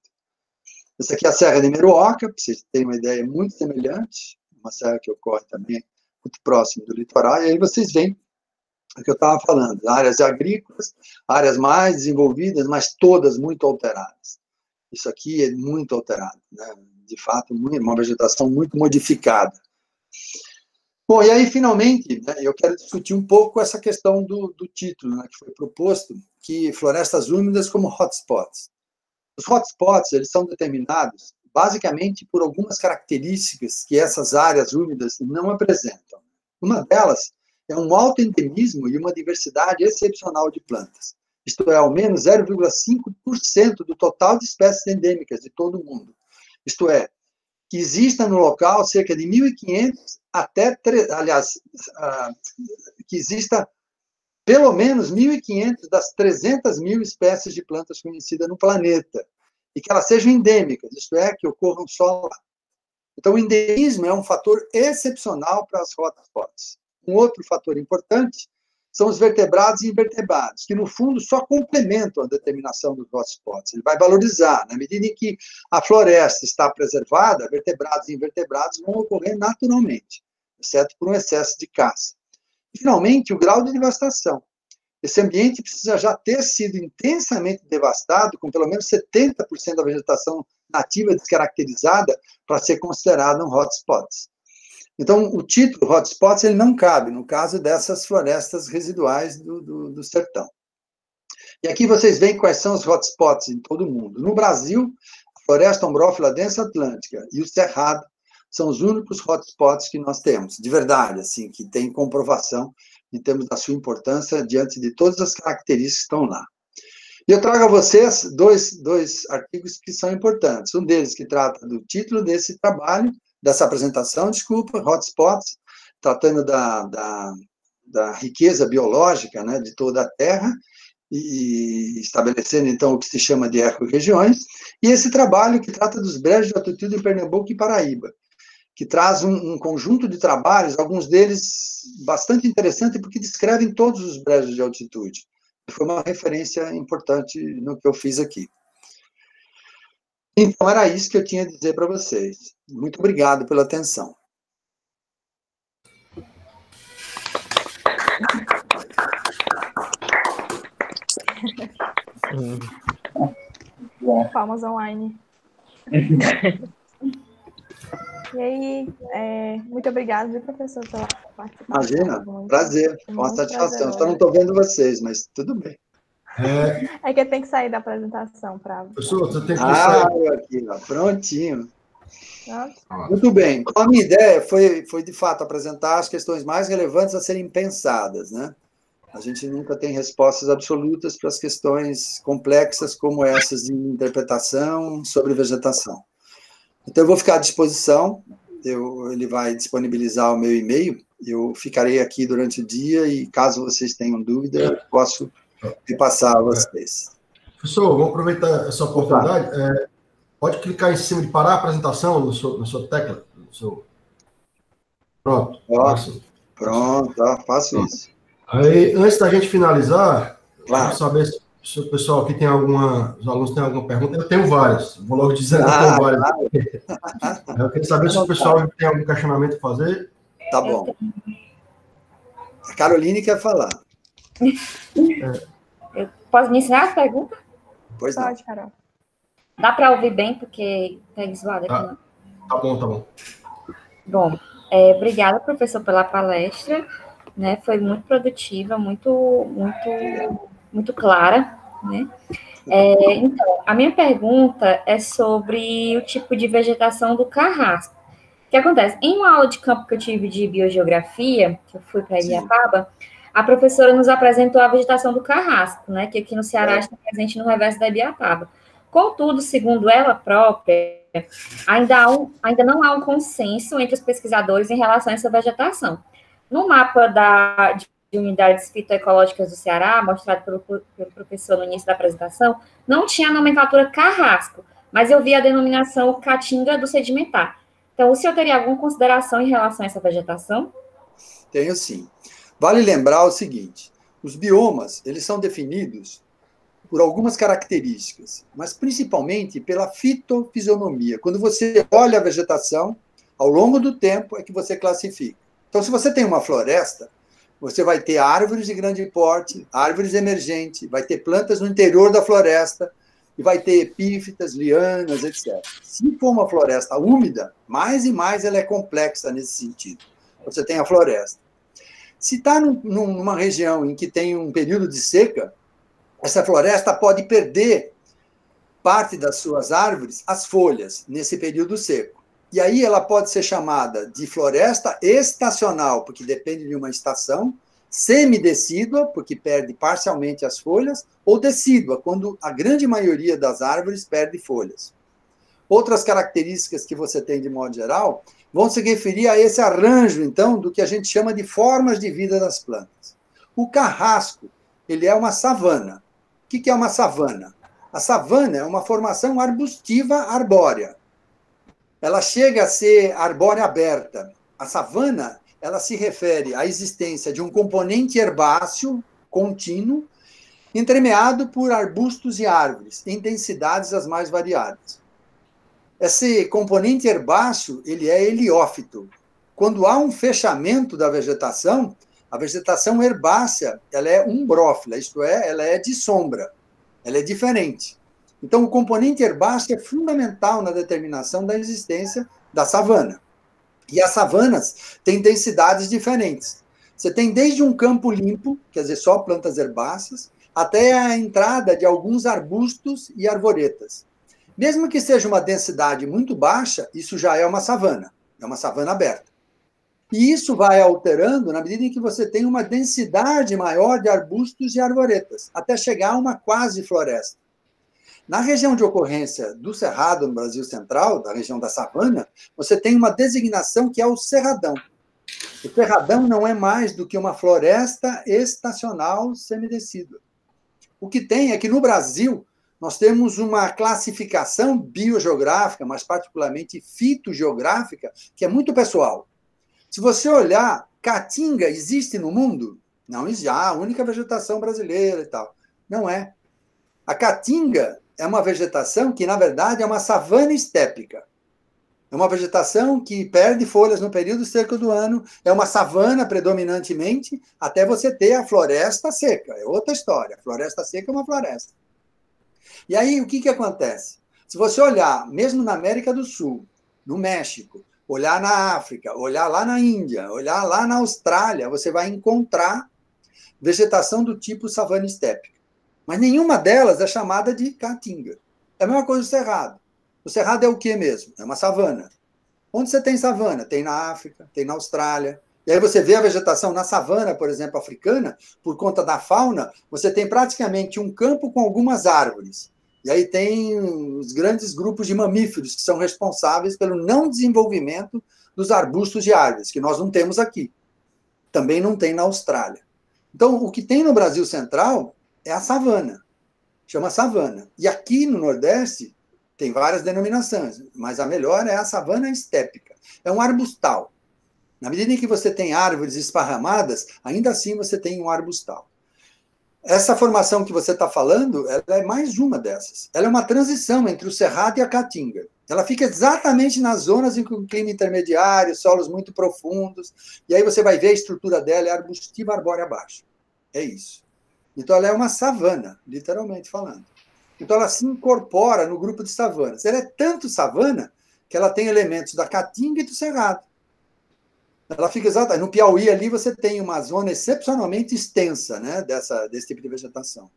Essa aqui é a Serra de Meruoca, para vocês terem uma ideia muito semelhante, uma serra que ocorre também muito próximo do litoral, e aí vocês veem o que eu estava falando, áreas agrícolas, áreas mais desenvolvidas, mas todas muito alteradas. Isso aqui é muito alterado, né? De fato, uma vegetação muito modificada. Bom, e aí, finalmente, né, eu quero discutir um pouco essa questão do título, né, que foi proposto, que florestas úmidas como hotspots. Os hotspots, eles são determinados, basicamente, por algumas características que essas áreas úmidas não apresentam. Uma delas é um alto endemismo e uma diversidade excepcional de plantas. Isto é, ao menos 0,5% do total de espécies endêmicas de todo o mundo. Isto é, que exista no local cerca de 1.500 até, que exista pelo menos 1.500 das 300.000 espécies de plantas conhecidas no planeta, e que elas sejam endêmicas, isto é, que ocorram só lá. Então, o endemismo é um fator excepcional para as hotspots. Um outro fator importante são os vertebrados e invertebrados, que, no fundo, só complementam a determinação dos hotspots. Ele vai valorizar. Na medida em que a floresta está preservada, vertebrados e invertebrados vão ocorrer naturalmente, exceto por um excesso de caça. E, finalmente, o grau de devastação. Esse ambiente precisa já ter sido intensamente devastado, com pelo menos 70% da vegetação nativa descaracterizada, para ser considerado um hotspot. Então, o título hotspots ele não cabe no caso dessas florestas residuais do sertão. E aqui vocês veem quais são os hotspots em todo o mundo. No Brasil, a floresta ombrófila densa atlântica e o cerrado são os únicos hotspots que nós temos, de verdade, assim, que tem comprovação em termos da sua importância diante de todas as características que estão lá. E eu trago a vocês dois artigos que são importantes. Um deles que trata do título desse trabalho, dessa apresentação, desculpa, hotspots, tratando da riqueza biológica, né, de toda a Terra, e estabelecendo, então, o que se chama de ecorregiões, e esse trabalho que trata dos brejos de altitude em Pernambuco e Paraíba, que traz um conjunto de trabalhos, alguns deles bastante interessantes, porque descrevem todos os brejos de altitude. Foi uma referência importante no que eu fiz aqui. Então, era isso que eu tinha a dizer para vocês. Muito obrigado pela atenção. Palmas online. E aí, muito obrigada, viu, professor, pela participação. Imagina, prazer, uma satisfação. Só não estou vendo vocês, mas tudo bem. É que tem que sair da apresentação para... Professor, você tem que sair. Aqui, ó, prontinho. Nossa. Muito bem. Então, a minha ideia foi, de fato, apresentar as questões mais relevantes a serem pensadas, né? A gente nunca tem respostas absolutas para as questões complexas como essas de interpretação sobre vegetação. Então, eu vou ficar à disposição, ele vai disponibilizar o meu e-mail, eu ficarei aqui durante o dia e, caso vocês tenham dúvida, eu posso repassar a vocês. Professor, vamos aproveitar essa oportunidade. Pode clicar em cima de parar a apresentação na sua tecla. Pronto. Pronto, faço isso. Aí, antes da gente finalizar, claro. Quero saber se o pessoal aqui tem os alunos têm alguma pergunta. Eu tenho várias. Vou logo dizendo que eu tenho várias. Claro. Eu queria saber se o pessoal tem algum questionamento a fazer. Tá bom. A Caroline quer falar. Eu posso me ensinar a pergunta? Pois não. Pode, Carol. Dá para ouvir bem, porque está zoado aqui. Tá. Tá bom. Bom, obrigada, professor, pela palestra. Né? Foi muito produtiva, muito clara. Né? Então, a minha pergunta é sobre o tipo de vegetação do carrasco. O que acontece? Em uma aula de campo que eu tive de biogeografia, que eu fui para Ibiapaba, a professora nos apresentou a vegetação do carrasco, né, que aqui no Ceará está presente no reverso da Ibiapaba. Contudo, segundo ela própria, ainda não há um consenso entre os pesquisadores em relação a essa vegetação. No mapa de unidades fitoecológicas do Ceará, mostrado pelo professor no início da apresentação, não tinha a nomenclatura carrasco, mas eu vi a denominação caatinga do sedimentar. Então, o senhor teria alguma consideração em relação a essa vegetação? Tenho sim. Vale lembrar o seguinte, os biomas, eles são definidos por algumas características, mas principalmente pela fitofisionomia. Quando você olha a vegetação, ao longo do tempo é que você classifica. Então, se você tem uma floresta, você vai ter árvores de grande porte, árvores emergentes, vai ter plantas no interior da floresta, e vai ter epífitas, lianas, etc. Se for uma floresta úmida, mais e mais ela é complexa nesse sentido. Você tem a floresta. Se está numa região em que tem um período de seca, essa floresta pode perder parte das suas árvores, as folhas, nesse período seco. E aí ela pode ser chamada de floresta estacional, porque depende de uma estação, semidecídua, porque perde parcialmente as folhas, ou decídua, quando a grande maioria das árvores perde folhas. Outras características que você tem de modo geral vão se referir a esse arranjo, então, do que a gente chama de formas de vida das plantas. O carrasco, ele é uma savana. O que é uma savana? A savana é uma formação arbustiva arbórea. Ela chega a ser arbórea aberta. A savana, ela se refere à existência de um componente herbáceo contínuo, entremeado por arbustos e árvores, em densidades as mais variadas. Esse componente herbáceo, ele é heliófito. Quando há um fechamento da vegetação, a vegetação herbácea, ela é umbrófila, isto é, ela é de sombra, ela é diferente. Então, o componente herbáceo é fundamental na determinação da existência da savana. E as savanas têm densidades diferentes. Você tem desde um campo limpo, quer dizer, só plantas herbáceas, até a entrada de alguns arbustos e arvoretas. Mesmo que seja uma densidade muito baixa, isso já é uma savana aberta. E isso vai alterando na medida em que você tem uma densidade maior de arbustos e arvoretas, até chegar a uma quase floresta. Na região de ocorrência do Cerrado, no Brasil Central, da região da savana, você tem uma designação que é o cerradão. O cerradão não é mais do que uma floresta estacional semidecídua. O que tem é que no Brasil nós temos uma classificação biogeográfica, mas particularmente fitogeográfica, que é muito pessoal. Se você olhar, caatinga existe no mundo? Não existe. A única vegetação brasileira e tal. Não é. A caatinga é uma vegetação que, na verdade, é uma savana estépica. É uma vegetação que perde folhas no período seco do ano, é uma savana predominantemente, até você ter a floresta seca. É outra história. A floresta seca é uma floresta. E aí, o que acontece? Se você olhar, mesmo na América do Sul, no México, olhar na África, olhar lá na Índia, olhar lá na Austrália, você vai encontrar vegetação do tipo savana estépica. Mas nenhuma delas é chamada de caatinga. É a mesma coisa do cerrado. O cerrado é o quê mesmo? É uma savana. Onde você tem savana? Tem na África, tem na Austrália. E aí você vê a vegetação na savana, por exemplo, africana, por conta da fauna, você tem praticamente um campo com algumas árvores. E aí tem os grandes grupos de mamíferos que são responsáveis pelo não desenvolvimento dos arbustos e árvores, que nós não temos aqui. Também não tem na Austrália. Então, o que tem no Brasil Central é a savana. Chama savana. E aqui no Nordeste tem várias denominações, mas a melhor é a savana estépica. É um arbustal. Na medida em que você tem árvores esparramadas, ainda assim você tem um arbustal. Essa formação que você está falando, ela é mais uma dessas. Ela é uma transição entre o cerrado e a caatinga. Ela fica exatamente nas zonas em que o clima intermediário, solos muito profundos, e aí você vai ver a estrutura dela, é arbustiva arbórea abaixo. É isso. Então ela é uma savana, literalmente falando. Então ela se incorpora no grupo de savanas. Ela é tanto savana que ela tem elementos da caatinga e do cerrado. Ela fica exatamente. No Piauí ali você tem uma zona excepcionalmente extensa, né, desse tipo de vegetação.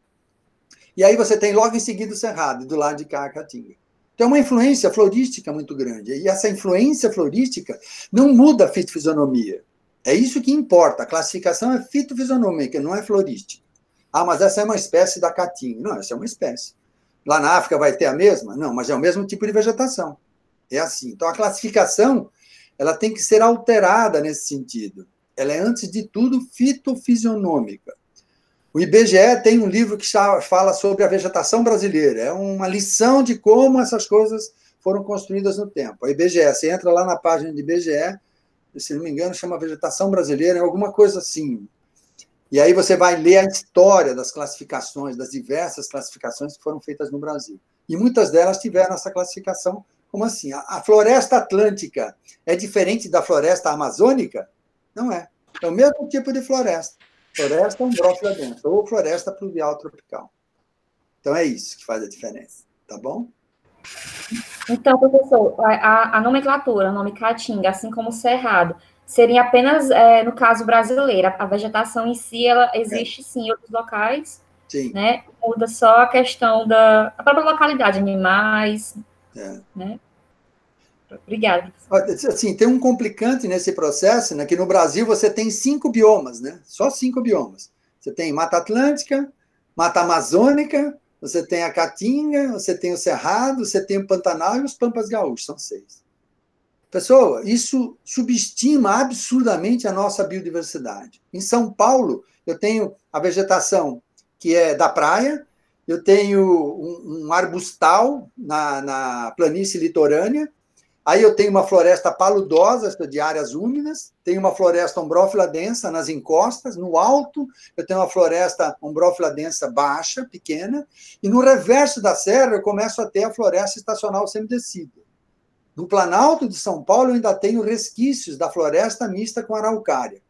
E aí você tem logo em seguida o cerrado, do lado de cá a caatinga. Então é uma influência florística muito grande. E essa influência florística não muda a fitofisionomia. É isso que importa. A classificação é fitofisionômica, não é florística. Ah, mas essa é uma espécie da caatinga. Não, essa é uma espécie. Lá na África vai ter a mesma? Não, mas é o mesmo tipo de vegetação. É assim. Então, a classificação ela tem que ser alterada nesse sentido. Ela é, antes de tudo, fitofisionômica. O IBGE tem um livro que fala sobre a vegetação brasileira. É uma lição de como essas coisas foram construídas no tempo. A IBGE, você entra lá na página do IBGE, se não me engano, chama Vegetação Brasileira, é alguma coisa assim. E aí você vai ler a história das classificações, das diversas classificações que foram feitas no Brasil. E muitas delas tiveram essa classificação. Como assim? A floresta atlântica é diferente da floresta amazônica? Não é. É o mesmo tipo de floresta. Floresta umbrófila densa, ou floresta pluvial tropical. Então, é isso que faz a diferença. Tá bom? Então, professor, a nomenclatura, o nome Caatinga, assim como o Cerrado, seria apenas, no caso brasileiro, a vegetação em si, ela existe sim em outros locais, sim. Né? Muda só a questão da própria localidade, animais, né? Obrigada. Assim, tem um complicante nesse processo, né, que no Brasil você tem 5 biomas, né? Só 5 biomas. Você tem Mata Atlântica, Mata Amazônica, você tem a Caatinga, você tem o Cerrado, você tem o Pantanal e os Pampas Gaúchos, são 6. Pessoal, isso subestima absurdamente a nossa biodiversidade. Em São Paulo, eu tenho a vegetação que é da praia, eu tenho um arbustal na planície litorânea, aí eu tenho uma floresta paludosa, de áreas úmidas, tenho uma floresta ombrófila densa nas encostas, no alto eu tenho uma floresta ombrófila densa baixa, pequena, e no reverso da serra eu começo a ter a floresta estacional semidecida. No Planalto de São Paulo eu ainda tenho resquícios da floresta mista com araucária.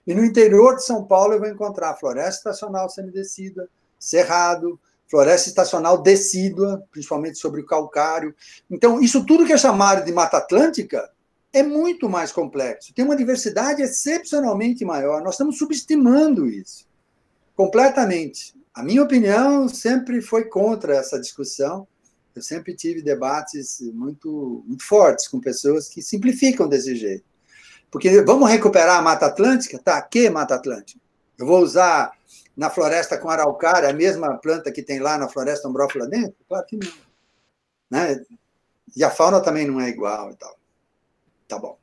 E no interior de São Paulo eu vou encontrar a floresta estacional semidecida, cerrado, floresta estacional decídua, principalmente sobre o calcário. Então, isso tudo que é chamado de Mata Atlântica é muito mais complexo. Tem uma diversidade excepcionalmente maior. Nós estamos subestimando isso completamente. A minha opinião sempre foi contra essa discussão. Eu sempre tive debates muito, muito fortes com pessoas que simplificam desse jeito. Porque vamos recuperar a Mata Atlântica? Tá, que Mata Atlântica? Eu vou usar na floresta com araucária a mesma planta que tem lá na floresta ombrófila dentro? Claro que não. Né? E a fauna também não é igual e tal. Tá bom.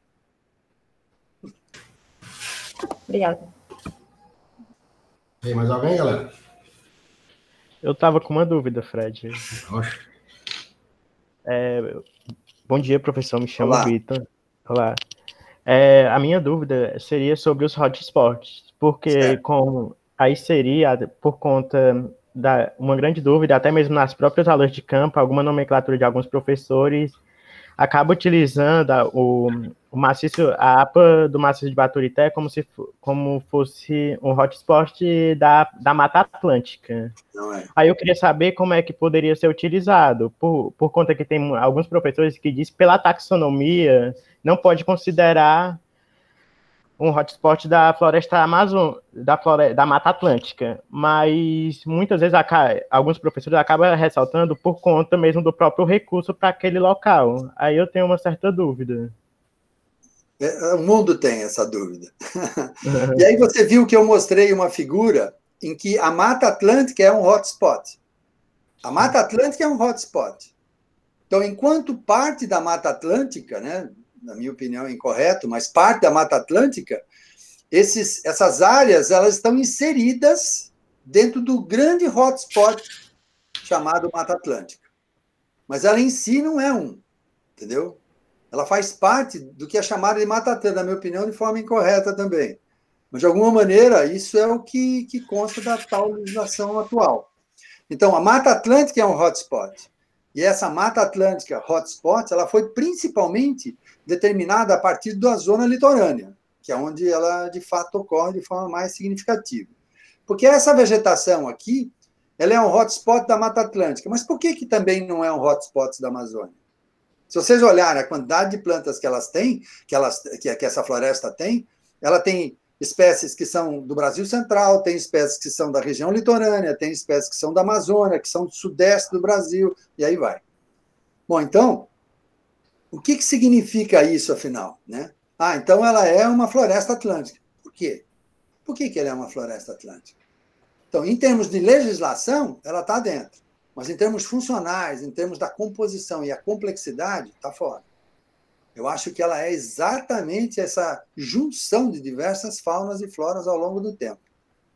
Obrigada. Tem mais alguém, galera? Eu estava com uma dúvida, Fred. Bom dia, professor. Me chamo Vitor. Olá. A minha dúvida seria sobre os hotspots, porque aí seria, por conta uma grande dúvida, até mesmo nas próprias aulas de campo, alguma nomenclatura de alguns professores acaba utilizando o maciço, a APA do maciço de Baturité como fosse um hotspot da Mata Atlântica. Não é. Aí eu queria saber como é que poderia ser utilizado, por conta que tem alguns professores que dizem que pela taxonomia não pode considerar um hotspot da floresta da Mata Atlântica, mas muitas vezes alguns professores acabam ressaltando por conta mesmo do próprio recurso para aquele local. Aí eu tenho uma certa dúvida. O mundo tem essa dúvida. E aí você viu que eu mostrei uma figura em que a Mata Atlântica é um hotspot. A Mata Atlântica é um hotspot. Então, enquanto parte da Mata Atlântica, né, na minha opinião é incorreto, mas parte da Mata Atlântica, essas áreas elas estão inseridas dentro do grande hotspot chamado Mata Atlântica. Mas ela em si não é entendeu? Ela faz parte do que é chamado de Mata Atlântica, na minha opinião, de forma incorreta também. Mas, de alguma maneira, isso é o que consta da tal legislação atual. Então, a Mata Atlântica é um hotspot. E essa Mata Atlântica hotspot, ela foi principalmente determinada a partir da zona litorânea, que é onde ela, de fato, ocorre de forma mais significativa. Porque essa vegetação aqui, ela é um hotspot da Mata Atlântica. Mas por que também não é um hotspot da Amazônia? Se vocês olharem a quantidade de plantas que elas têm, que essa floresta tem, ela tem espécies que são do Brasil Central, tem espécies que são da região litorânea, tem espécies que são da Amazônia, que são do sudeste do Brasil, e aí vai. Bom, então, o que significa isso, afinal? Né? Então ela é uma floresta atlântica. Por quê? Por que ela é uma floresta atlântica? Então, em termos de legislação, ela está dentro. Mas em termos funcionais, em termos da composição e a complexidade, está fora. Eu acho que ela é exatamente essa junção de diversas faunas e floras ao longo do tempo.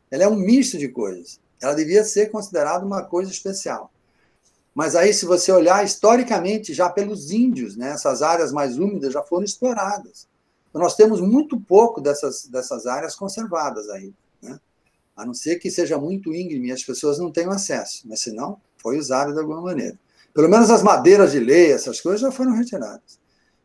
Ela é um misto de coisas. Ela devia ser considerada uma coisa especial. Mas aí, se você olhar historicamente, já pelos índios, né, essas áreas mais úmidas já foram exploradas. Então, nós temos muito pouco dessas áreas conservadas ainda, né? A não ser que seja muito íngreme e as pessoas não tenham acesso, mas senão foi usado de alguma maneira. Pelo menos as madeiras de lei, essas coisas já foram retiradas.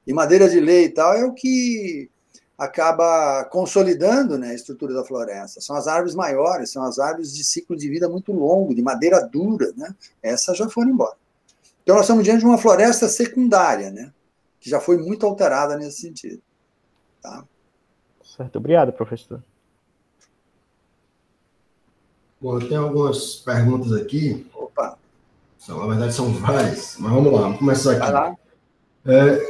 E madeira de lei e tal é o que acaba consolidando, né, a estrutura da floresta. São as árvores maiores, são as árvores de ciclo de vida muito longo, de madeira dura, né? Essas já foram embora. Então, nós estamos diante de uma floresta secundária, né, que já foi muito alterada nesse sentido. Tá? Certo, obrigado, professor. Bom, eu tenho algumas perguntas aqui. Opa! Na verdade, são várias, mas vamos lá, vamos começar aqui. Vai lá.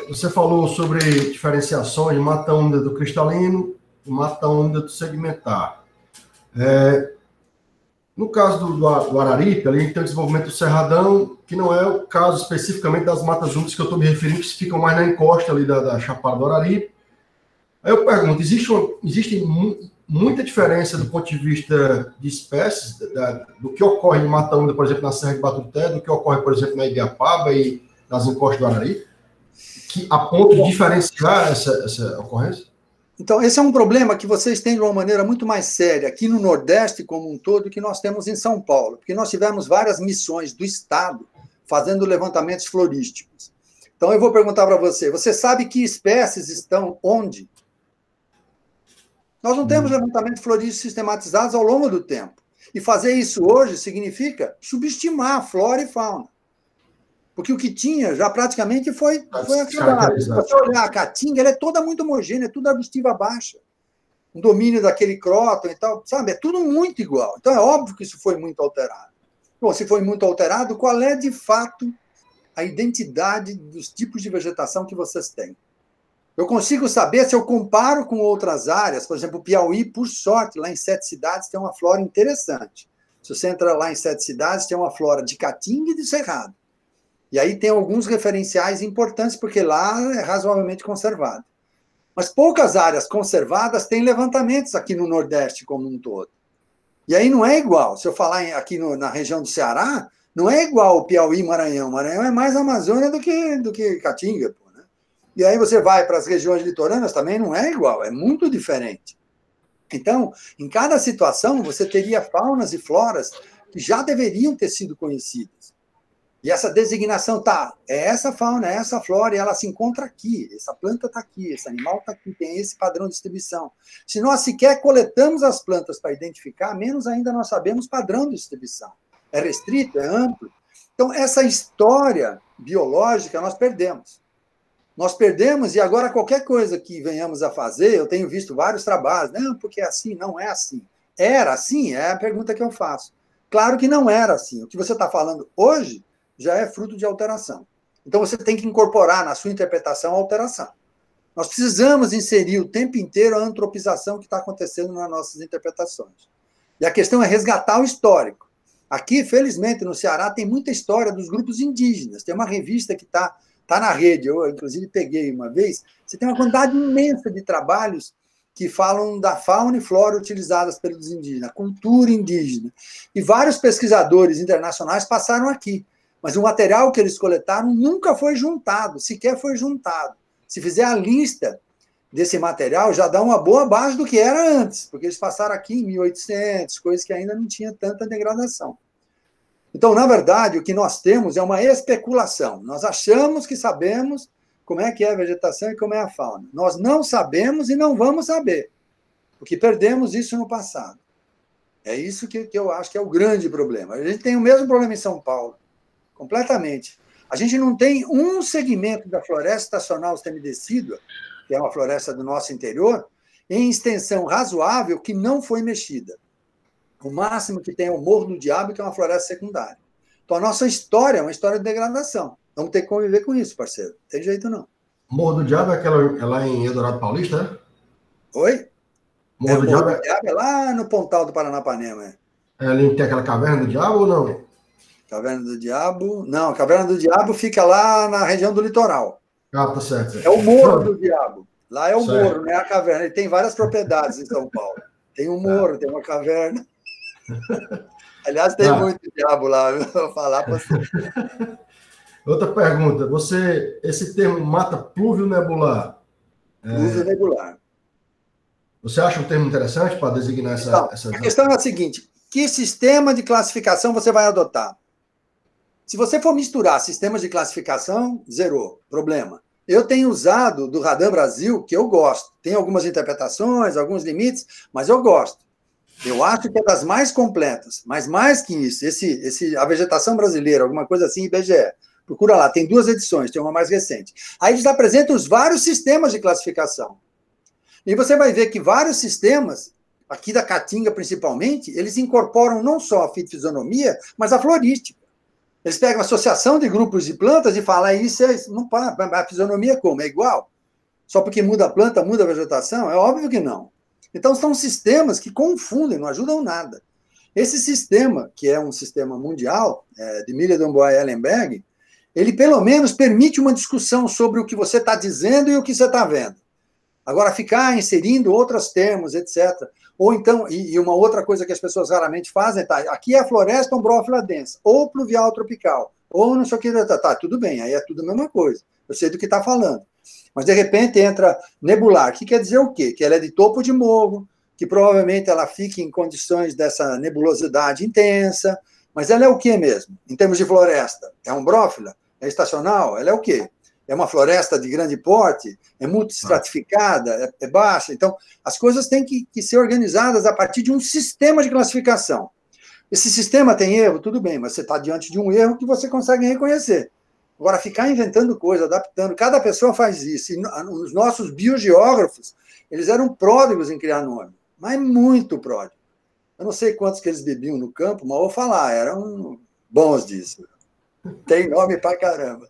Você falou sobre diferenciações de mata úmida do cristalino e mata úmida do segmentar. No caso do Araripe, ali a gente tem o desenvolvimento do cerradão, que não é o caso especificamente das matas úmidas que eu estou me referindo, que ficam mais na encosta ali da Chapada do Araripe. Aí eu pergunto, existe muita diferença do ponto de vista de espécies, do que ocorre em mata úmida, por exemplo, na Serra de Batuté, do que ocorre, por exemplo, na Ibiapaba e nas encostas do Araripe, que a ponto de diferenciar essa ocorrência? Então, esse é um problema que vocês têm de uma maneira muito mais séria aqui no Nordeste como um todo que nós temos em São Paulo, porque nós tivemos várias missões do Estado fazendo levantamentos florísticos. Então, eu vou perguntar para você sabe que espécies estão onde? Nós não temos levantamentos florísticos sistematizados ao longo do tempo. E fazer isso hoje significa subestimar a flora e fauna. Porque o que tinha já praticamente foi acabado. Se você olhar a caatinga, ela é toda muito homogênea, é tudo arbustiva baixa. Um domínio daquele cróton e tal, sabe? É tudo muito igual. Então é óbvio que isso foi muito alterado. Bom, se foi muito alterado, qual é de fato a identidade dos tipos de vegetação que vocês têm? Eu consigo saber se eu comparo com outras áreas, por exemplo, o Piauí, por sorte, lá em 7 cidades tem uma flora interessante. Se você entra lá em 7 cidades, tem uma flora de caatinga e de cerrado. E aí tem alguns referenciais importantes, porque lá é razoavelmente conservado. Mas poucas áreas conservadas têm levantamentos aqui no Nordeste como um todo. E aí não é igual. Se eu falar aqui na região do Ceará, não é igual o Piauí e Maranhão. Maranhão é mais Amazônia do que Caatinga. Pô, né? E aí você vai para as regiões litorâneas, também não é igual, é muito diferente. Então, em cada situação, você teria faunas e floras que já deveriam ter sido conhecidas. E essa designação é essa fauna, é essa flora, e ela se encontra aqui, essa planta está aqui, esse animal está aqui, tem esse padrão de distribuição. Se nós sequer coletamos as plantas para identificar, menos ainda nós sabemos padrão de distribuição. É restrito, é amplo. Então, essa história biológica nós perdemos. Nós perdemos, e agora qualquer coisa que venhamos a fazer, eu tenho visto vários trabalhos, não, porque é assim, não é assim. Era assim? É a pergunta que eu faço. Claro que não era assim. O que você está falando hoje já é fruto de alteração. Então, você tem que incorporar na sua interpretação a alteração. Nós precisamos inserir o tempo inteiro a antropização que está acontecendo nas nossas interpretações. E a questão é resgatar o histórico. Aqui, felizmente, no Ceará, tem muita história dos grupos indígenas. Tem uma revista que está na rede, eu, inclusive, peguei uma vez. Você tem uma quantidade imensa de trabalhos que falam da fauna e flora utilizadas pelos indígenas, a cultura indígena. E vários pesquisadores internacionais passaram aqui. Mas o material que eles coletaram nunca foi juntado, sequer foi juntado. Se fizer a lista desse material, já dá uma boa base do que era antes, porque eles passaram aqui em 1800, coisas que ainda não tinha tanta degradação. Então, na verdade, o que nós temos é uma especulação. Nós achamos que sabemos como é que é a vegetação e como é a fauna. Nós não sabemos e não vamos saber, porque perdemos isso no passado. É isso que eu acho que é o grande problema. A gente tem o mesmo problema em São Paulo. Completamente. A gente não tem um segmento da floresta estacional semidecídua, que é uma floresta do nosso interior, em extensão razoável que não foi mexida. O máximo que tem é o Morro do Diabo, que é uma floresta secundária. Então, a nossa história é uma história de degradação. Vamos ter que conviver com isso, parceiro. Não tem jeito, não. Morro do Diabo é aquela lá em Eldorado Paulista, né? Oi? Morro do Diabo é lá no Pontal do Paranapanema. É ali tem aquela Caverna do Diabo ou não? Caverna do Diabo... Não, a Caverna do Diabo fica lá na região do litoral. Ah, tá certo. É o Morro do Diabo. Lá é o certo. Morro, não é a caverna. Ele tem várias propriedades em São Paulo. Tem um morro, tem uma caverna. Aliás, tem muito diabo lá, vou falar para você. Outra pergunta. Esse termo mata plúvio nebular. Plúvio nebular. Você acha um termo interessante para designar essa... A questão é a seguinte: que sistema de classificação você vai adotar? Se você for misturar sistemas de classificação, zerou, problema. Eu tenho usado do Radan Brasil, que eu gosto. Tem algumas interpretações, alguns limites, mas eu gosto. Eu acho que é das mais completas. Mas mais que isso, a vegetação brasileira, alguma coisa assim, IBGE. Procura lá, tem 2 edições, tem uma mais recente. Aí eles apresentam os vários sistemas de classificação. E você vai ver que vários sistemas, aqui da Caatinga principalmente, eles incorporam não só a fitofisionomia, mas a florística. Eles pegam a associação de grupos de plantas e falam, isso não, a fisionomia como? É igual? Só porque muda a planta, muda a vegetação? É óbvio que não. Então, são sistemas que confundem, não ajudam nada. Esse sistema, que é um sistema mundial, de Miller, Dombois e Ellenberg, ele, pelo menos, permite uma discussão sobre o que você está dizendo e o que você está vendo. Agora, ficar inserindo outros termos, etc. Ou então, e uma outra coisa que as pessoas raramente fazem, tá, aqui é a floresta ombrófila densa, ou pluvial tropical, ou não sei o que, tá, tudo bem, aí é tudo a mesma coisa. Eu sei do que está falando. Mas, de repente, entra nebular, que quer dizer o quê? Que ela é de topo de morro, que provavelmente ela fique em condições dessa nebulosidade intensa, mas ela é o quê mesmo? Em termos de floresta? É ombrófila? É estacional? Ela é o quê? É uma floresta de grande porte? É multistratificada? É baixa? Então, as coisas têm que ser organizadas a partir de um sistema de classificação. Esse sistema tem erro? Tudo bem, mas você está diante de um erro que você consegue reconhecer. Agora, ficar inventando coisa, adaptando, cada pessoa faz isso. E os nossos biogeógrafos, eles eram pródigos em criar nome, mas muito pródigos. Eu não sei quantos que eles bebiam no campo, mas vou falar, eram bons disso. Tem nome pra caramba.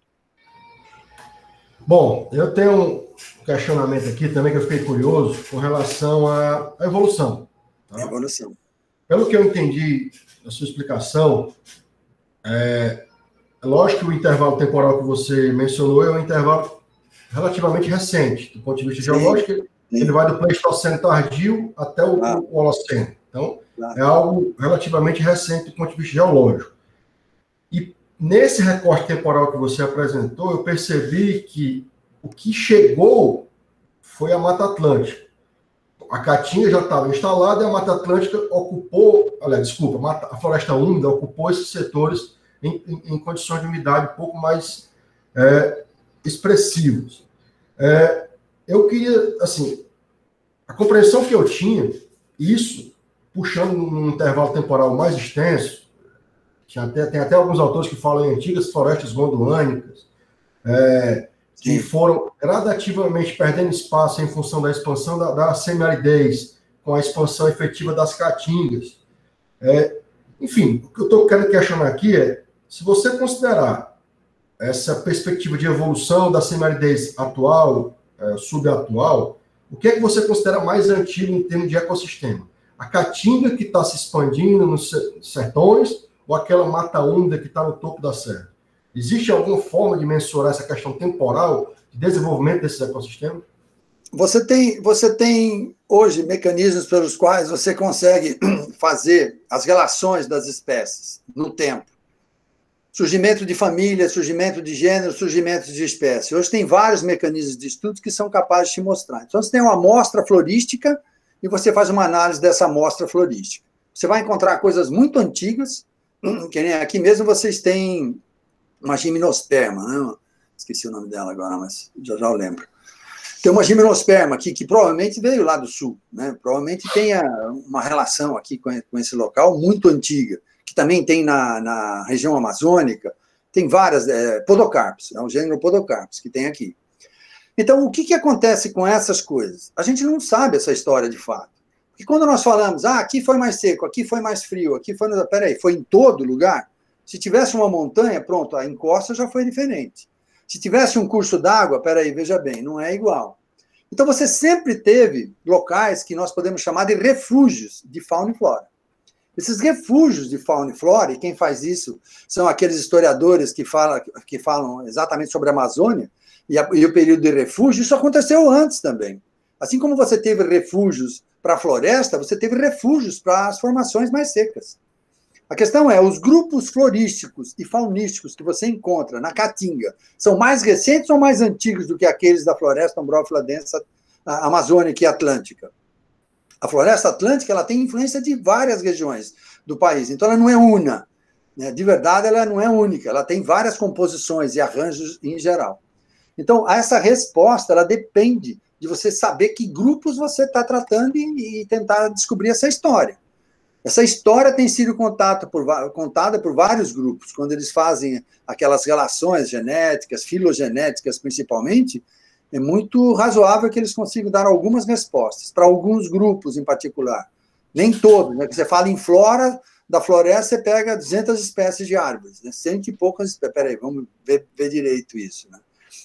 Bom, eu tenho um questionamento aqui também que eu fiquei curioso com relação à evolução. Tá? Evolução. Pelo que eu entendi da sua explicação, é lógico que o intervalo temporal que você mencionou é um intervalo relativamente recente, do ponto de vista geológico, ele vai do Pleistoceno tardio até o Holoceno. Então, é algo relativamente recente do ponto de vista geológico. E nesse recorte temporal que você apresentou, eu percebi que o que chegou foi a Mata Atlântica. A Caatinga já estava instalada e a Mata Atlântica ocupou, a floresta úmida ocupou esses setores em condições de umidade um pouco mais expressivas. Eu queria, assim, a compreensão que eu tinha, isso puxando num intervalo temporal mais extenso, tem até alguns autores que falam em antigas florestas gondoânicas, que foram gradativamente perdendo espaço em função da expansão da semiaridez, com a expansão efetiva das caatingas. Enfim, o que eu estou querendo questionar aqui é, se você considerar essa perspectiva de evolução da semiaridez atual, subatual, o que é que você considera mais antigo em termos de ecossistema? A caatinga que está se expandindo nos sertões ou aquela mata úmida que está no topo da serra? Existe alguma forma de mensurar essa questão temporal de desenvolvimento desses ecossistemas? Você tem hoje mecanismos pelos quais você consegue fazer as relações das espécies no tempo. Surgimento de família, surgimento de gênero, surgimento de espécie. Hoje tem vários mecanismos de estudo que são capazes de te mostrar. Então, você tem uma amostra florística e você faz uma análise dessa amostra florística. Você vai encontrar coisas muito antigas, que nem aqui mesmo vocês têm uma gimnosperma, né? Esqueci o nome dela agora, mas já eu lembro. Tem uma gimnosperma aqui que provavelmente veio lá do sul, né? Provavelmente tenha uma relação aqui com esse local muito antiga, que também tem na região amazônica, tem várias, Podocarpus, é um gênero Podocarpus que tem aqui. Então, o que acontece com essas coisas? A gente não sabe essa história de fato. Porque quando nós falamos, aqui foi mais seco, aqui foi mais frio, aqui foi... Peraí, foi em todo lugar? Se tivesse uma montanha, pronto, a encosta já foi diferente. Se tivesse um curso d'água, peraí, veja bem, não é igual. Então, você sempre teve locais que nós podemos chamar de refúgios de fauna e flora. Esses refúgios de fauna e flora, e quem faz isso são aqueles historiadores que falam exatamente sobre a Amazônia e o período de refúgio. Isso aconteceu antes também. Assim como você teve refúgios para a floresta, você teve refúgios para as formações mais secas. A questão é, os grupos florísticos e faunísticos que você encontra na Caatinga são mais recentes ou mais antigos do que aqueles da floresta ombrófila densa amazônica e atlântica? A floresta atlântica ela tem influência de várias regiões do país, então ela não é una. De verdade, ela não é única, ela tem várias composições e arranjos em geral. Então, essa resposta ela depende de você saber que grupos você está tratando e tentar descobrir essa história. Essa história tem sido contada por vários grupos, quando eles fazem aquelas relações genéticas, filogenéticas principalmente, é muito razoável que eles consigam dar algumas respostas, para alguns grupos em particular. Nem todos, né? Você fala em flora, da floresta você pega 200 espécies de árvores, né? 100 e poucas espécies. Peraí, vamos ver direito isso. Né?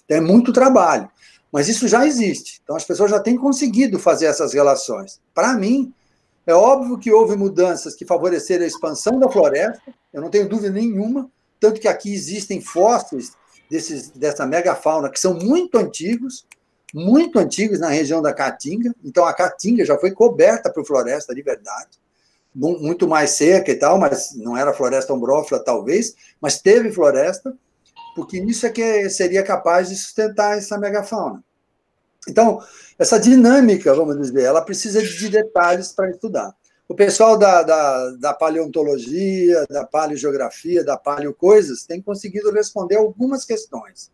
Então, é muito trabalho, mas isso já existe. Então, as pessoas já têm conseguido fazer essas relações. Para mim, é óbvio que houve mudanças que favoreceram a expansão da floresta, eu não tenho dúvida nenhuma, tanto que aqui existem fósseis dessa megafauna que são muito antigos na região da Caatinga. Então, a Caatinga já foi coberta por floresta de verdade, muito mais seca e tal, mas não era floresta ombrófila, talvez, mas teve floresta, porque isso é que seria capaz de sustentar essa megafauna. Então, essa dinâmica, vamos dizer, ela precisa de detalhes para estudar. O pessoal da paleontologia, da paleogeografia, da paleocoisas, tem conseguido responder algumas questões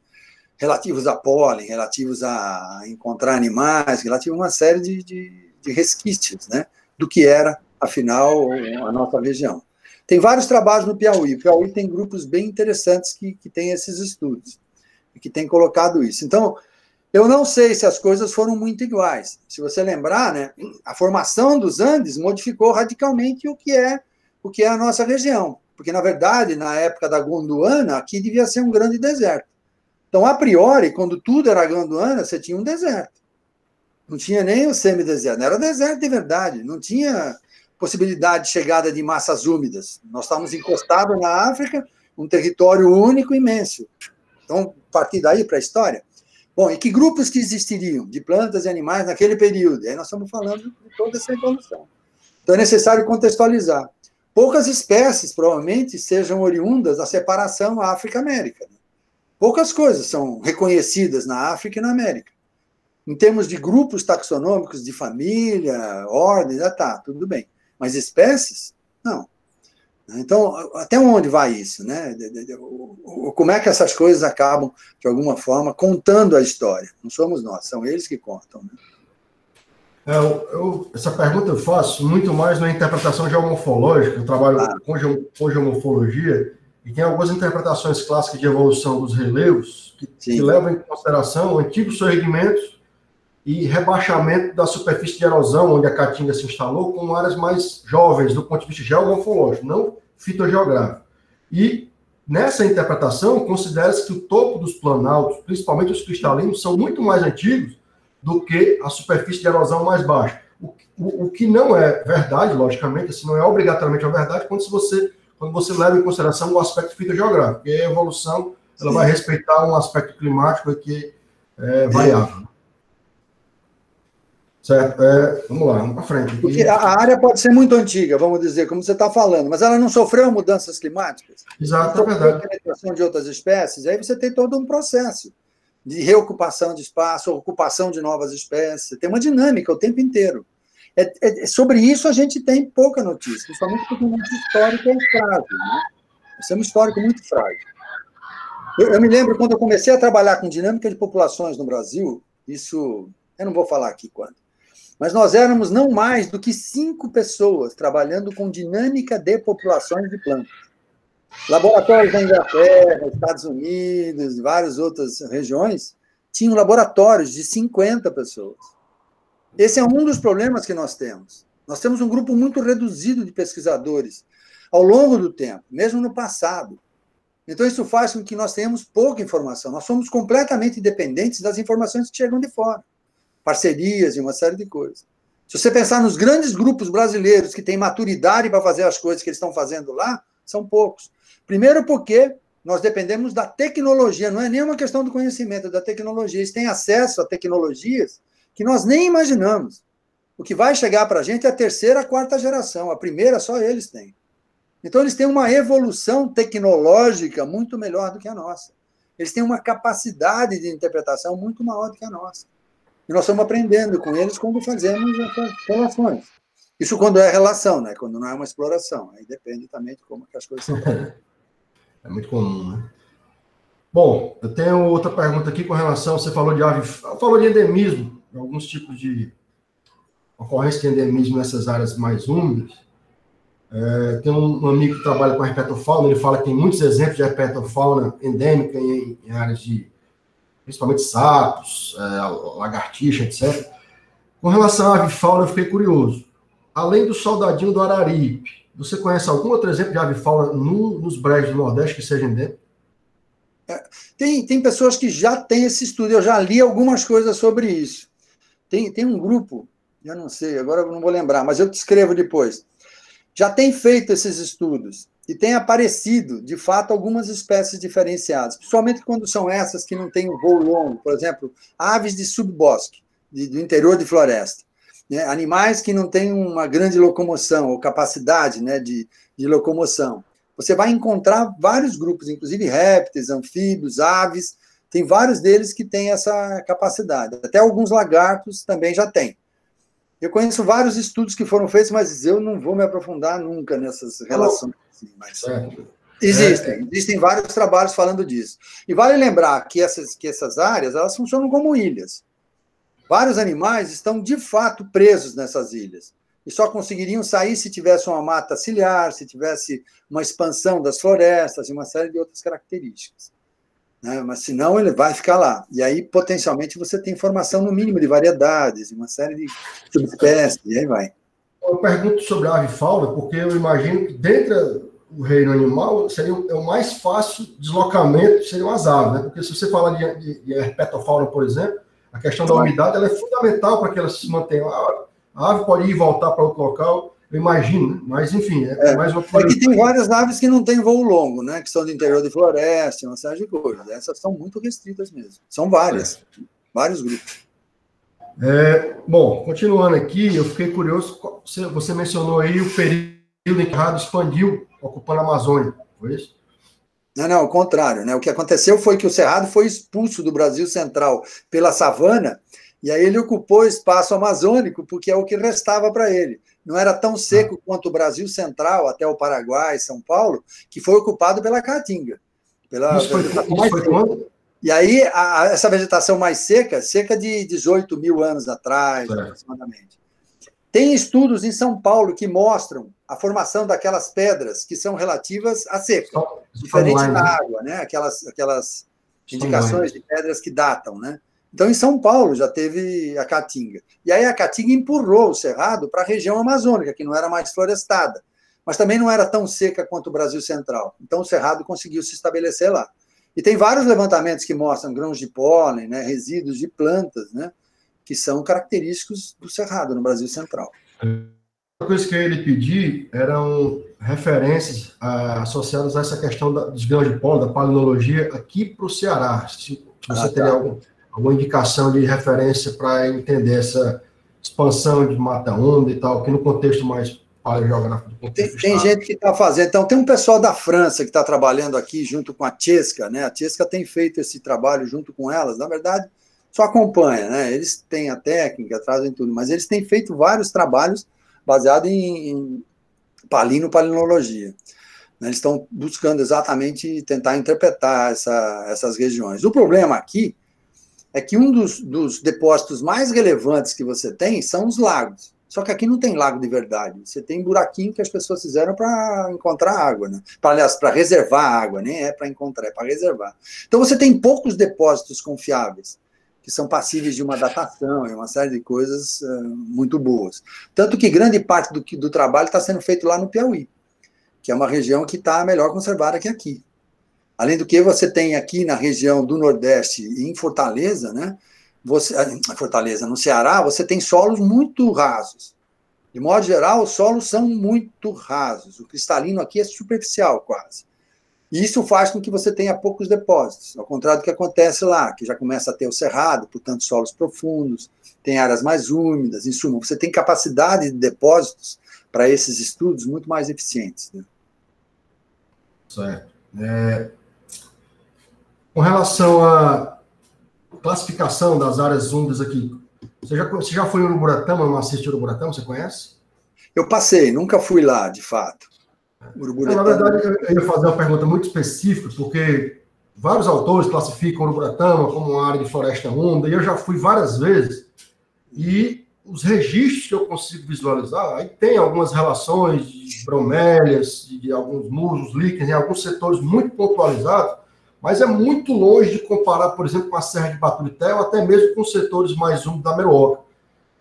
relativas a pólen, relativos a encontrar animais, relativos a uma série de resquícios, né, do que era, afinal, a nossa região. Tem vários trabalhos no Piauí. O Piauí tem grupos bem interessantes que têm esses estudos e que têm colocado isso. Então, eu não sei se as coisas foram muito iguais. Se você lembrar, né, a formação dos Andes modificou radicalmente o que é a nossa região. Porque, na verdade, na época da Gondwana, aqui devia ser um grande deserto. Então, a priori, quando tudo era Gondwana, você tinha um deserto. Não tinha nem o semideserto, não era deserto de verdade. Não tinha possibilidade de chegada de massas úmidas. Nós estávamos encostados na África, um território único, imenso. Então, partir daí para a história. Bom, e que grupos que existiriam de plantas e animais naquele período? Aí nós estamos falando de toda essa evolução. Então é necessário contextualizar. Poucas espécies, provavelmente, sejam oriundas da separação África-América. Poucas coisas são reconhecidas na África e na América. Em termos de grupos taxonômicos, de família, ordem, já está, tudo bem. Mas espécies, não. Então, até onde vai isso, né? Como é que essas coisas acabam, de alguma forma, contando a história? Não somos nós, são eles que contam. Né? Essa pergunta eu faço muito mais na interpretação geomorfológica. Eu trabalho com geomorfologia e tem algumas interpretações clássicas de evolução dos relevos que levam em consideração antigos sorrigimentos e rebaixamento da superfície de erosão, onde a Caatinga se instalou, com áreas mais jovens, do ponto de vista geomorfológico, não fitogeográfico. E, nessa interpretação, considera-se que o topo dos planaltos, principalmente os cristalinos, são muito mais antigos do que a superfície de erosão mais baixa. O que não é verdade, logicamente, assim, não é obrigatoriamente a verdade, quando você leva em consideração o aspecto fitogeográfico. E a evolução ela vai respeitar um aspecto climático que é variável. Certo, vamos lá, vamos para frente. Porque a área pode ser muito antiga, vamos dizer, como você está falando, mas ela não sofreu mudanças climáticas. Exato, é verdade. A penetração de outras espécies, aí você tem todo um processo de reocupação de espaço, ocupação de novas espécies, tem uma dinâmica o tempo inteiro. Sobre isso a gente tem pouca notícia, principalmente porque o nosso histórico é frágil. Né? Nós temos um histórico muito frágil. Eu me lembro quando eu comecei a trabalhar com dinâmica de populações no Brasil, isso, eu não vou falar aqui quando, mas nós éramos não mais do que 5 pessoas trabalhando com dinâmica de populações de plantas. Laboratórios da Inglaterra, Estados Unidos, várias outras regiões, tinham laboratórios de 50 pessoas. Esse é um dos problemas que nós temos. Nós temos um grupo muito reduzido de pesquisadores ao longo do tempo, mesmo no passado. Então, isso faz com que nós tenhamos pouca informação. Nós somos completamente dependentes das informações que chegam de fora. parcerias e uma série de coisas. Se você pensar nos grandes grupos brasileiros que têm maturidade para fazer as coisas que eles estão fazendo lá, são poucos. Primeiro porque nós dependemos da tecnologia, não é nem uma questão do conhecimento, é da tecnologia. Eles têm acesso a tecnologias que nós nem imaginamos. O que vai chegar para a gente é a terceira, a quarta geração. A primeira só eles têm. Então, eles têm uma evolução tecnológica muito melhor do que a nossa. Eles têm uma capacidade de interpretação muito maior do que a nossa. E nós estamos aprendendo com eles quando fazemos essas relações. Isso quando é relação, né? Quando não é uma exploração. Aí depende também de como que as coisas são. É muito comum, né? Bom, eu tenho outra pergunta aqui com relação, você falou de ave, falou de endemismo, alguns tipos de ocorrência de endemismo nessas áreas mais úmidas. Tem um amigo que trabalha com herpetofauna, ele fala que tem muitos exemplos de herpetofauna endêmica em áreas de, principalmente sapos, lagartixa, etc. Com relação à avifauna, eu fiquei curioso. Além do soldadinho do Araripe, você conhece algum outro exemplo de avifauna nos brejos do Nordeste que seja endêmico? Tem pessoas que já têm esse estudo, eu já li algumas coisas sobre isso. Tem um grupo, eu não sei, agora eu não vou lembrar, mas eu te escrevo depois. Já tem feito esses estudos e tem aparecido, de fato, algumas espécies diferenciadas, principalmente quando são essas que não têm um voo longo, por exemplo, aves de subbosque, do interior de floresta, né? Animais que não têm uma grande locomoção ou capacidade, né, de locomoção. Você vai encontrar vários grupos, inclusive répteis, anfíbios, aves, tem vários deles que têm essa capacidade. Até alguns lagartos também já têm. Eu conheço vários estudos que foram feitos, mas eu não vou me aprofundar nunca nessas relações. Assim, mas existem vários trabalhos falando disso. E vale lembrar que essas áreas elas funcionam como ilhas. Vários animais estão, de fato, presos nessas ilhas. E só conseguiriam sair se tivesse uma mata ciliar, se tivesse uma expansão das florestas e uma série de outras características. Né? Mas, senão, ele vai ficar lá. E aí, potencialmente, você tem informação, no mínimo, de variedades, uma série de subespécies, e aí vai. Eu pergunto sobre a avifauna, porque eu imagino que, dentro do reino animal, seria o mais fácil deslocamento seriam as aves, né? Porque se você fala de herpetofauna, por exemplo, a questão da umidade ela é fundamental para que ela se mantenha. A ave pode ir e voltar para outro local, eu imagino, né? Mas, enfim, mais uma coisa. Porque tem várias aves que não têm voo longo, né? Que são do interior de floresta, uma série de coisas. Essas são muito restritas mesmo. São várias, vários grupos. Bom, continuando aqui, eu fiquei curioso, você mencionou aí o período em que o Cerrado expandiu, ocupando a Amazônia, foi isso? Não, ao contrário, né? O que aconteceu foi que o Cerrado foi expulso do Brasil Central pela savana, e aí ele ocupou o espaço amazônico, porque é o que restava para ele. Não era tão seco quanto o Brasil Central, até o Paraguai, São Paulo, que foi ocupado pela Caatinga. Isso foi quando? E aí, essa vegetação mais seca, cerca de 18 mil anos atrás, aproximadamente. Tem estudos em São Paulo que mostram a formação daquelas pedras que são relativas à seca, diferente da água, né? Aquelas indicações de pedras que datam, né? Então, em São Paulo já teve a Caatinga. E aí a Caatinga empurrou o Cerrado para a região amazônica, que não era mais florestada, mas também não era tão seca quanto o Brasil Central. Então, o Cerrado conseguiu se estabelecer lá. E tem vários levantamentos que mostram grãos de pólen, né, resíduos de plantas, né, que são característicos do Cerrado no Brasil Central. Uma coisa que eu ia lhe pedir eram referências associadas a essa questão dos grãos de pólen, da palinologia, aqui para o Ceará. Se você teria alguma indicação de referência para entender essa expansão de mata úmida e tal, que no contexto mais paleogeográfico. Tem gente que está fazendo. Então, tem um pessoal da França que está trabalhando aqui junto com a Chesca, né? A Chesca tem feito esse trabalho junto com elas. Na verdade, só acompanha, né? Eles têm a técnica, trazem tudo, mas eles têm feito vários trabalhos baseados em palinologia. Eles estão buscando exatamente tentar interpretar essas regiões. O problema aqui é que um dos depósitos mais relevantes que você tem são os lagos. Só que aqui não tem lago de verdade. Você tem buraquinho que as pessoas fizeram para encontrar água, né? Aliás, para reservar água, nem é para encontrar, é para reservar. Então você tem poucos depósitos confiáveis, que são passíveis de uma datação e uma série de coisas muito boas. Tanto que grande parte do trabalho está sendo feito lá no Piauí, que é uma região que está melhor conservada que aqui. Além do que você tem aqui na região do Nordeste, em Fortaleza, né, Fortaleza, no Ceará, você tem solos muito rasos. De modo geral, os solos são muito rasos. O cristalino aqui é superficial, quase. E isso faz com que você tenha poucos depósitos, ao contrário do que acontece lá, que já começa a ter o cerrado, portanto, solos profundos, tem áreas mais úmidas, em suma, você tem capacidade de depósitos para esses estudos muito mais eficientes. Né? Certo. Com relação à classificação das áreas úmidas aqui, você já foi em Uruburetama, no maciço de Uruburetama, você conhece? Eu passei, nunca fui lá, de fato. Na verdade, eu ia fazer uma pergunta muito específica, porque vários autores classificam Uruburetama como uma área de floresta úmida, e eu já fui várias vezes, e os registros que eu consigo visualizar, aí tem algumas relações de bromélias, de alguns muros, líquens, em alguns setores muito pontualizados, mas é muito longe de comparar, por exemplo, com a Serra de Baturité, ou até mesmo com os setores mais úmidos da Meruoca.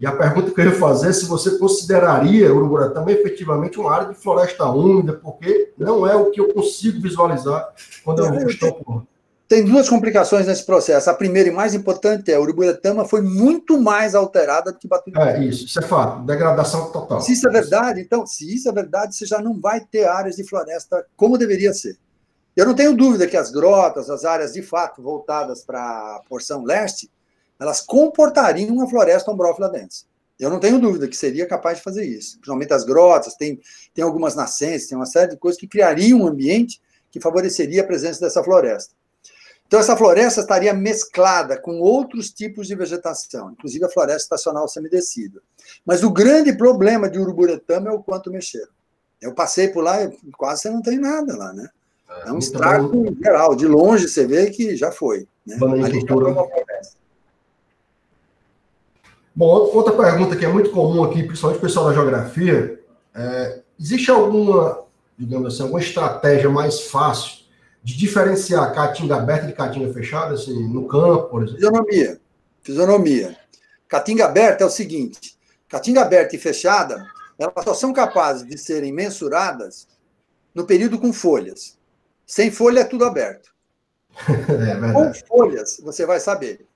E a pergunta que eu ia fazer é se você consideraria Uruburetama efetivamente uma área de floresta úmida, porque não é o que eu consigo visualizar quando eu estou por. Tem duas complicações nesse processo. A primeira e mais importante é que Uruburetama foi muito mais alterada do que Baturité. Isso é fato. Degradação total. Se isso é verdade, então, se isso é verdade, você já não vai ter áreas de floresta como deveria ser. Eu não tenho dúvida que as grotas, as áreas de fato voltadas para a porção leste, elas comportariam uma floresta ombrófila densa. Eu não tenho dúvida que seria capaz de fazer isso. Principalmente as grotas, tem algumas nascentes, tem uma série de coisas que criariam um ambiente que favoreceria a presença dessa floresta. Então, essa floresta estaria mesclada com outros tipos de vegetação, inclusive a floresta estacional semidecida. Mas o grande problema de Uruburetama é o quanto mexeram. Eu passei por lá e quase você não tem nada lá, né? É um estrago geral. De longe você vê que já foi. Né? Ali já foi uma floresta. Bom, outra pergunta que é muito comum aqui, principalmente o pessoal da geografia, existe alguma, digamos assim, alguma estratégia mais fácil de diferenciar caatinga aberta de caatinga fechada, assim, no campo, por exemplo? Fisionomia. Caatinga aberta é o seguinte, caatinga aberta e fechada, elas só são capazes de serem mensuradas no período com folhas. Sem folha é tudo aberto. Com folhas, você vai saber.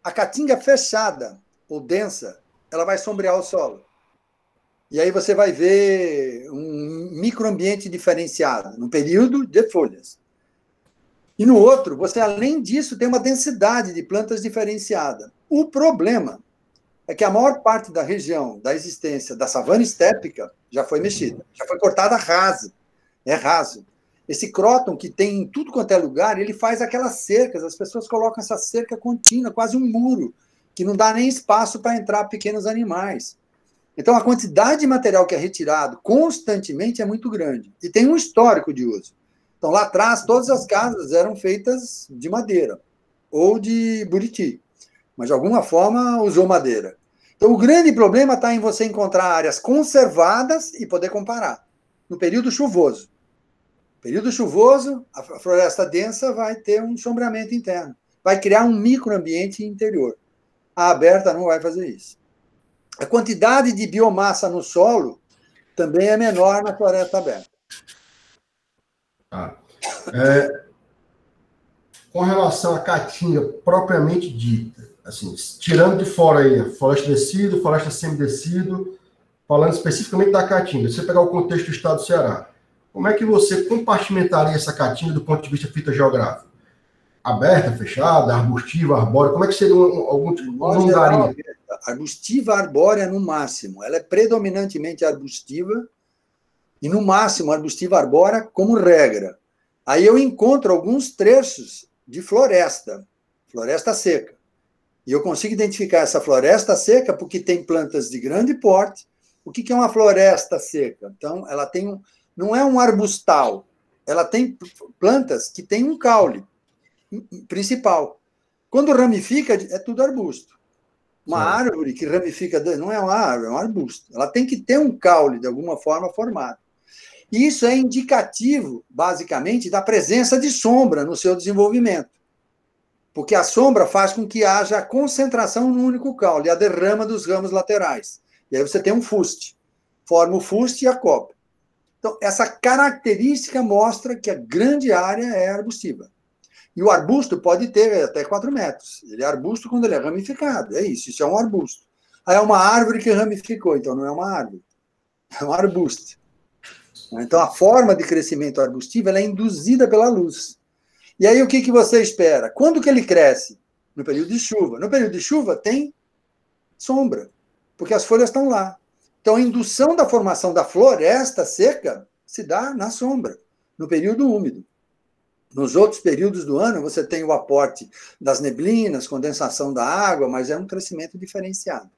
A caatinga fechada ou densa, ela vai sombrear o solo. E aí você vai ver um microambiente diferenciado, no período de folhas. E no outro, você, além disso, tem uma densidade de plantas diferenciada. O problema é que a maior parte da região da existência da savana estépica já foi mexida, já foi cortada rasa. É raso. Esse cróton que tem em tudo quanto é lugar, ele faz aquelas cercas, as pessoas colocam essa cerca contínua, quase um muro, que não dá nem espaço para entrar pequenos animais. Então, a quantidade de material que é retirado constantemente é muito grande. E tem um histórico de uso. Então, lá atrás, todas as casas eram feitas de madeira ou de buriti. Mas, de alguma forma, usou madeira. Então, o grande problema está em você encontrar áreas conservadas e poder comparar. No período chuvoso. No período chuvoso, a floresta densa vai ter um sombreamento interno. Vai criar um microambiente interior. A aberta não vai fazer isso. A quantidade de biomassa no solo também é menor na floresta aberta. Com relação à caatinga propriamente dita, assim, tirando de fora aí a floresta descido, floresta semidescido, falando especificamente da caatinga, se você pegar o contexto do estado do Ceará, como é que você compartimentaria essa caatinga do ponto de vista fitogeográfico? Aberta, fechada, arbustiva, arbórea? Como é que seria algum geral, arbustiva, arbórea no máximo. Ela é predominantemente arbustiva e, no máximo, arbustiva, arbórea como regra. Aí eu encontro alguns trechos de floresta seca. E eu consigo identificar essa floresta seca porque tem plantas de grande porte. O que é uma floresta seca? Então, ela tem não é um arbustal, ela tem plantas que têm um caule principal. Quando ramifica, é tudo arbusto. Uma árvore que ramifica, não é uma árvore, é um arbusto. Ela tem que ter um caule, de alguma forma, formado. E isso é indicativo, basicamente, da presença de sombra no seu desenvolvimento. Porque a sombra faz com que haja concentração no único caule, a derrama dos ramos laterais. E aí você tem um fuste. Forma o fuste e a copa. Então, essa característica mostra que a grande área é arbustiva. E o arbusto pode ter até 4 metros. Ele é arbusto quando ele é ramificado. É isso é um arbusto. Aí é uma árvore que ramificou, então não é uma árvore. É um arbusto. Então, a forma de crescimento arbustivo ela é induzida pela luz. E aí, o que você espera? Quando que ele cresce? No período de chuva. No período de chuva, tem sombra, porque as folhas estão lá. Então, a indução da formação da floresta seca se dá na sombra, no período úmido. Nos outros períodos do ano, você tem o aporte das neblinas, condensação da água, mas é um crescimento diferenciado.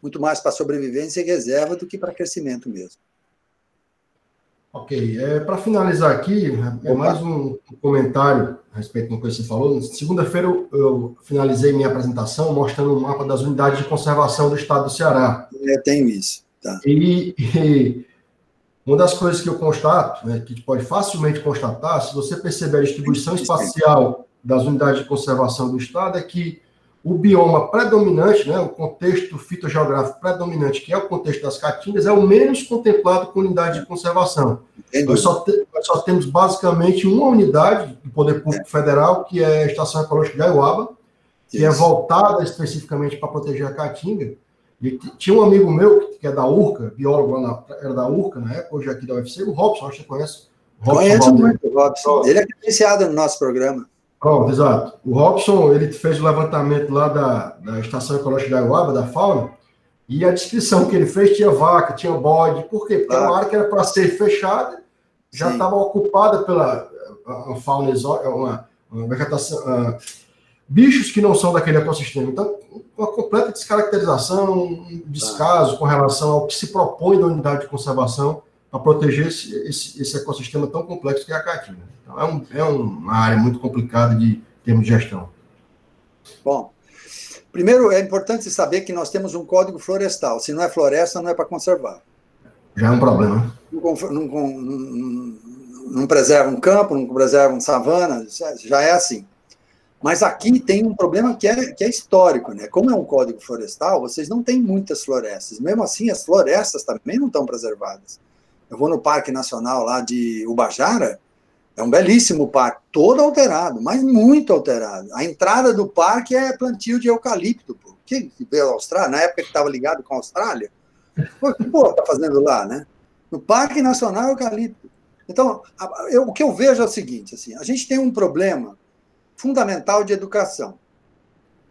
Muito mais para sobrevivência e reserva do que para crescimento mesmo. Ok. Para finalizar aqui, mais um comentário a respeito do que você falou. Segunda-feira eu finalizei minha apresentação mostrando um mapa das unidades de conservação do estado do Ceará. Eu tenho isso. Tá. E uma das coisas que eu constato, né, que pode facilmente constatar, se você perceber a distribuição espacial das unidades de conservação do estado, é que o bioma predominante, né, o contexto fitogeográfico predominante, que é o contexto das caatingas, é o menos contemplado com unidade de conservação. Nós só temos basicamente uma unidade do Poder Público Federal, que é a Estação Ecológica de Aiuaba, que é voltada especificamente para proteger a caatinga. E tinha um amigo meu, que é da URCA, biólogo lá era da URCA, na época, hoje aqui da UFC, o Robson, acho que você conhece. Conheço muito o Robson. Ele é credenciado no nosso programa. Pronto, exato. O Robson, ele fez o levantamento lá da Estação Ecológica de Aiuaba, da fauna, e a descrição que ele fez tinha vaca, tinha bode. Por quê? Porque é uma área que era para ser fechada, já estava ocupada pela fauna exótica, uma vegetação, bichos que não são daquele ecossistema. Então, uma completa descaracterização, um descaso com relação ao que se propõe da unidade de conservação para proteger esse ecossistema tão complexo que é a caatinga. Então, é uma área muito complicada de termos de gestão. Bom, primeiro é importante saber que nós temos um código florestal. Se não é floresta, não é para conservar. Já é um problema. Não preserva um campo, não preserva uma savana, já é assim. Mas aqui tem um problema que é histórico, né? Como é um código florestal, vocês não têm muitas florestas. Mesmo assim, as florestas também não estão preservadas. Eu vou no Parque Nacional lá de Ubajara, é um belíssimo parque, todo alterado, mas muito alterado. A entrada do parque é plantio de eucalipto. Pô. Que veio da Austrália, na época que estava ligado com a Austrália. O que está fazendo lá, né? No Parque Nacional Eucalipto. Então, o que eu vejo é o seguinte, assim, a gente tem um problema fundamental de educação.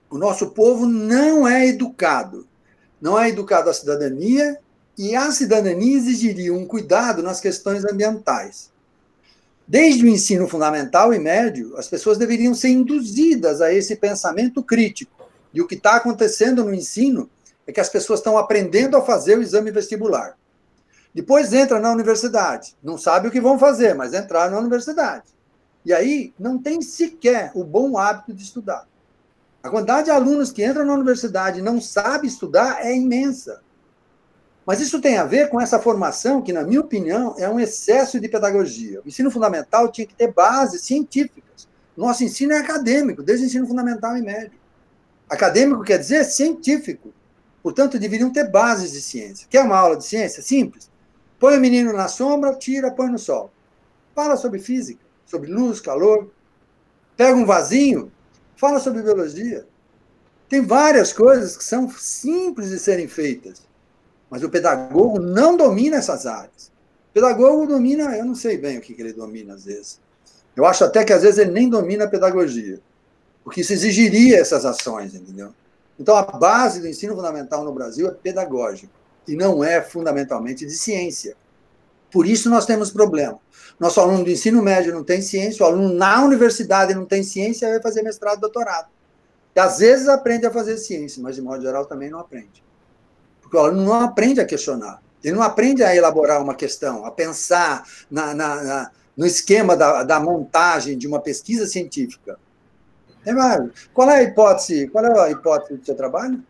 O nosso povo não é educado à cidadania, e a cidadania exigiria um cuidado nas questões ambientais. Desde o ensino fundamental e médio, as pessoas deveriam ser induzidas a esse pensamento crítico. E o que está acontecendo no ensino é que as pessoas estão aprendendo a fazer o exame vestibular. Depois entra na universidade. Não sabe o que vão fazer, mas entrar na universidade. E aí não tem sequer o bom hábito de estudar. A quantidade de alunos que entram na universidade e não sabem estudar é imensa. Mas isso tem a ver com essa formação que, na minha opinião, é um excesso de pedagogia. O ensino fundamental tinha que ter bases científicas. Nosso ensino é acadêmico, desde o ensino fundamental e médio. Acadêmico quer dizer científico. Portanto, deveriam ter bases de ciência. Quer uma aula de ciência? Simples. Põe o menino na sombra, tira, põe no sol. Fala sobre física, sobre luz, calor. Pega um vasinho, fala sobre biologia. Tem várias coisas que são simples de serem feitas. Mas o pedagogo não domina essas áreas. O pedagogo domina, eu não sei bem o que ele domina às vezes. Eu acho até que às vezes ele nem domina a pedagogia, porque isso exigiria essas ações, entendeu? Então a base do ensino fundamental no Brasil é pedagógico, e não é fundamentalmente de ciência. Por isso nós temos problema. Nosso aluno do ensino médio não tem ciência, o aluno na universidade não tem ciência, vai fazer mestrado, doutorado. E às vezes aprende a fazer ciência, mas de modo geral também não aprende. Porque o aluno não aprende a questionar. Ele não aprende a elaborar uma questão, a pensar no esquema da montagem de uma pesquisa científica. Qual é a hipótese do seu trabalho?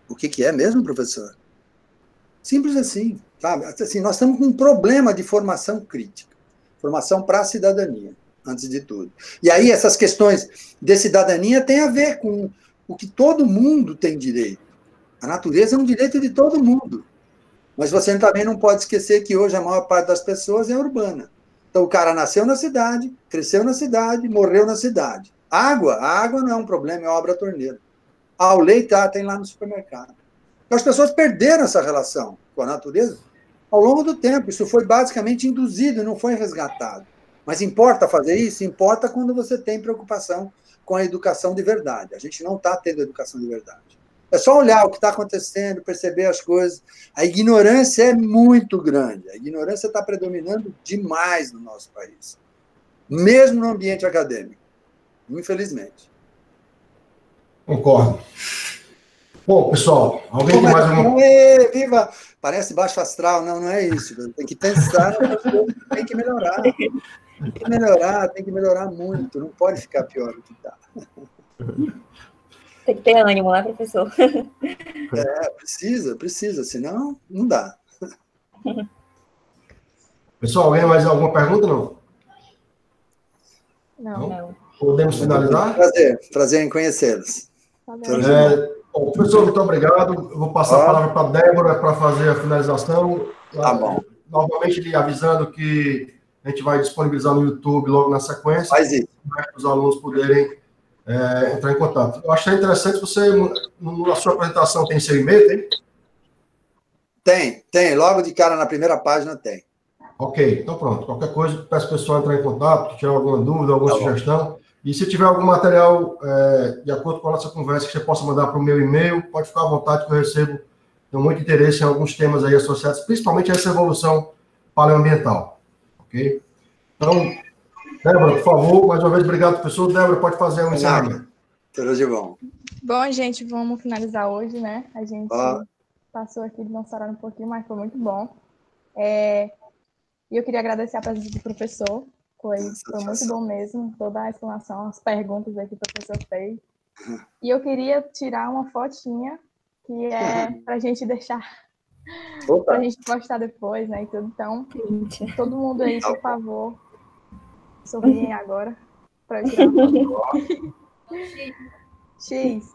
O que é mesmo, professor? Simples assim. Sabe? Assim, nós estamos com um problema de formação crítica. Formação para a cidadania, antes de tudo. E aí essas questões de cidadania têm a ver com o que todo mundo tem direito. A natureza é um direito de todo mundo. Mas você também não pode esquecer que hoje a maior parte das pessoas é urbana. Então, o cara nasceu na cidade, cresceu na cidade, morreu na cidade. A água não é um problema, é obra torneira. O leite tem lá no supermercado. Então, as pessoas perderam essa relação com a natureza ao longo do tempo. Isso foi basicamente induzido, não foi resgatado. Mas importa fazer isso? Importa quando você tem preocupação com a educação de verdade. A gente não está tendo educação de verdade. É só olhar o que está acontecendo, perceber as coisas. A ignorância é muito grande. A ignorância está predominando demais no nosso país. Mesmo no ambiente acadêmico. Infelizmente. Concordo. Bom, pessoal, alguém tem mais alguma... Viva! Parece baixo astral. Não é isso. Tem que pensar, tem que melhorar. Tem que melhorar muito. Não pode ficar pior do que está. Tem que ter ânimo, né, professor? Precisa, senão não dá. Pessoal, alguém mais alguma pergunta, não? Não. Podemos finalizar? Prazer em conhecê-los. Bom, professor, muito obrigado. Eu vou passar a palavra para a Débora para fazer a finalização. Tá bom. Novamente, lhe avisando que a gente vai disponibilizar no YouTube logo na sequência. Faz isso. Para os alunos poderem entrar em contato. Eu achei interessante você, na sua apresentação, tem seu e-mail, tem? Tem. Logo de cara na primeira página tem. Ok, então pronto. Qualquer coisa, peço ao pessoal entrar em contato, tiver alguma dúvida, alguma sugestão. E se tiver algum material de acordo com a nossa conversa que você possa mandar para o meu e-mail, pode ficar à vontade que eu recebo. Tenho muito interesse em alguns temas aí associados, principalmente essa evolução paleoambiental. Ok? Então, Débora, por favor, mais uma vez, obrigado, professor. Débora, pode fazer um encerramento. Tudo de bom. Bom, gente, vamos finalizar hoje, né? A gente passou aqui de nosso horário um pouquinho, mas foi muito bom. E eu queria agradecer a presença do professor. Foi muito bom mesmo, toda a explanação, as perguntas aí que o professor fez. E eu queria tirar uma fotinha, que é para a gente deixar, para a gente postar depois, né, e tudo. Então, todo mundo aí, por favor, sorriem agora, para eu tirar uma foto. X.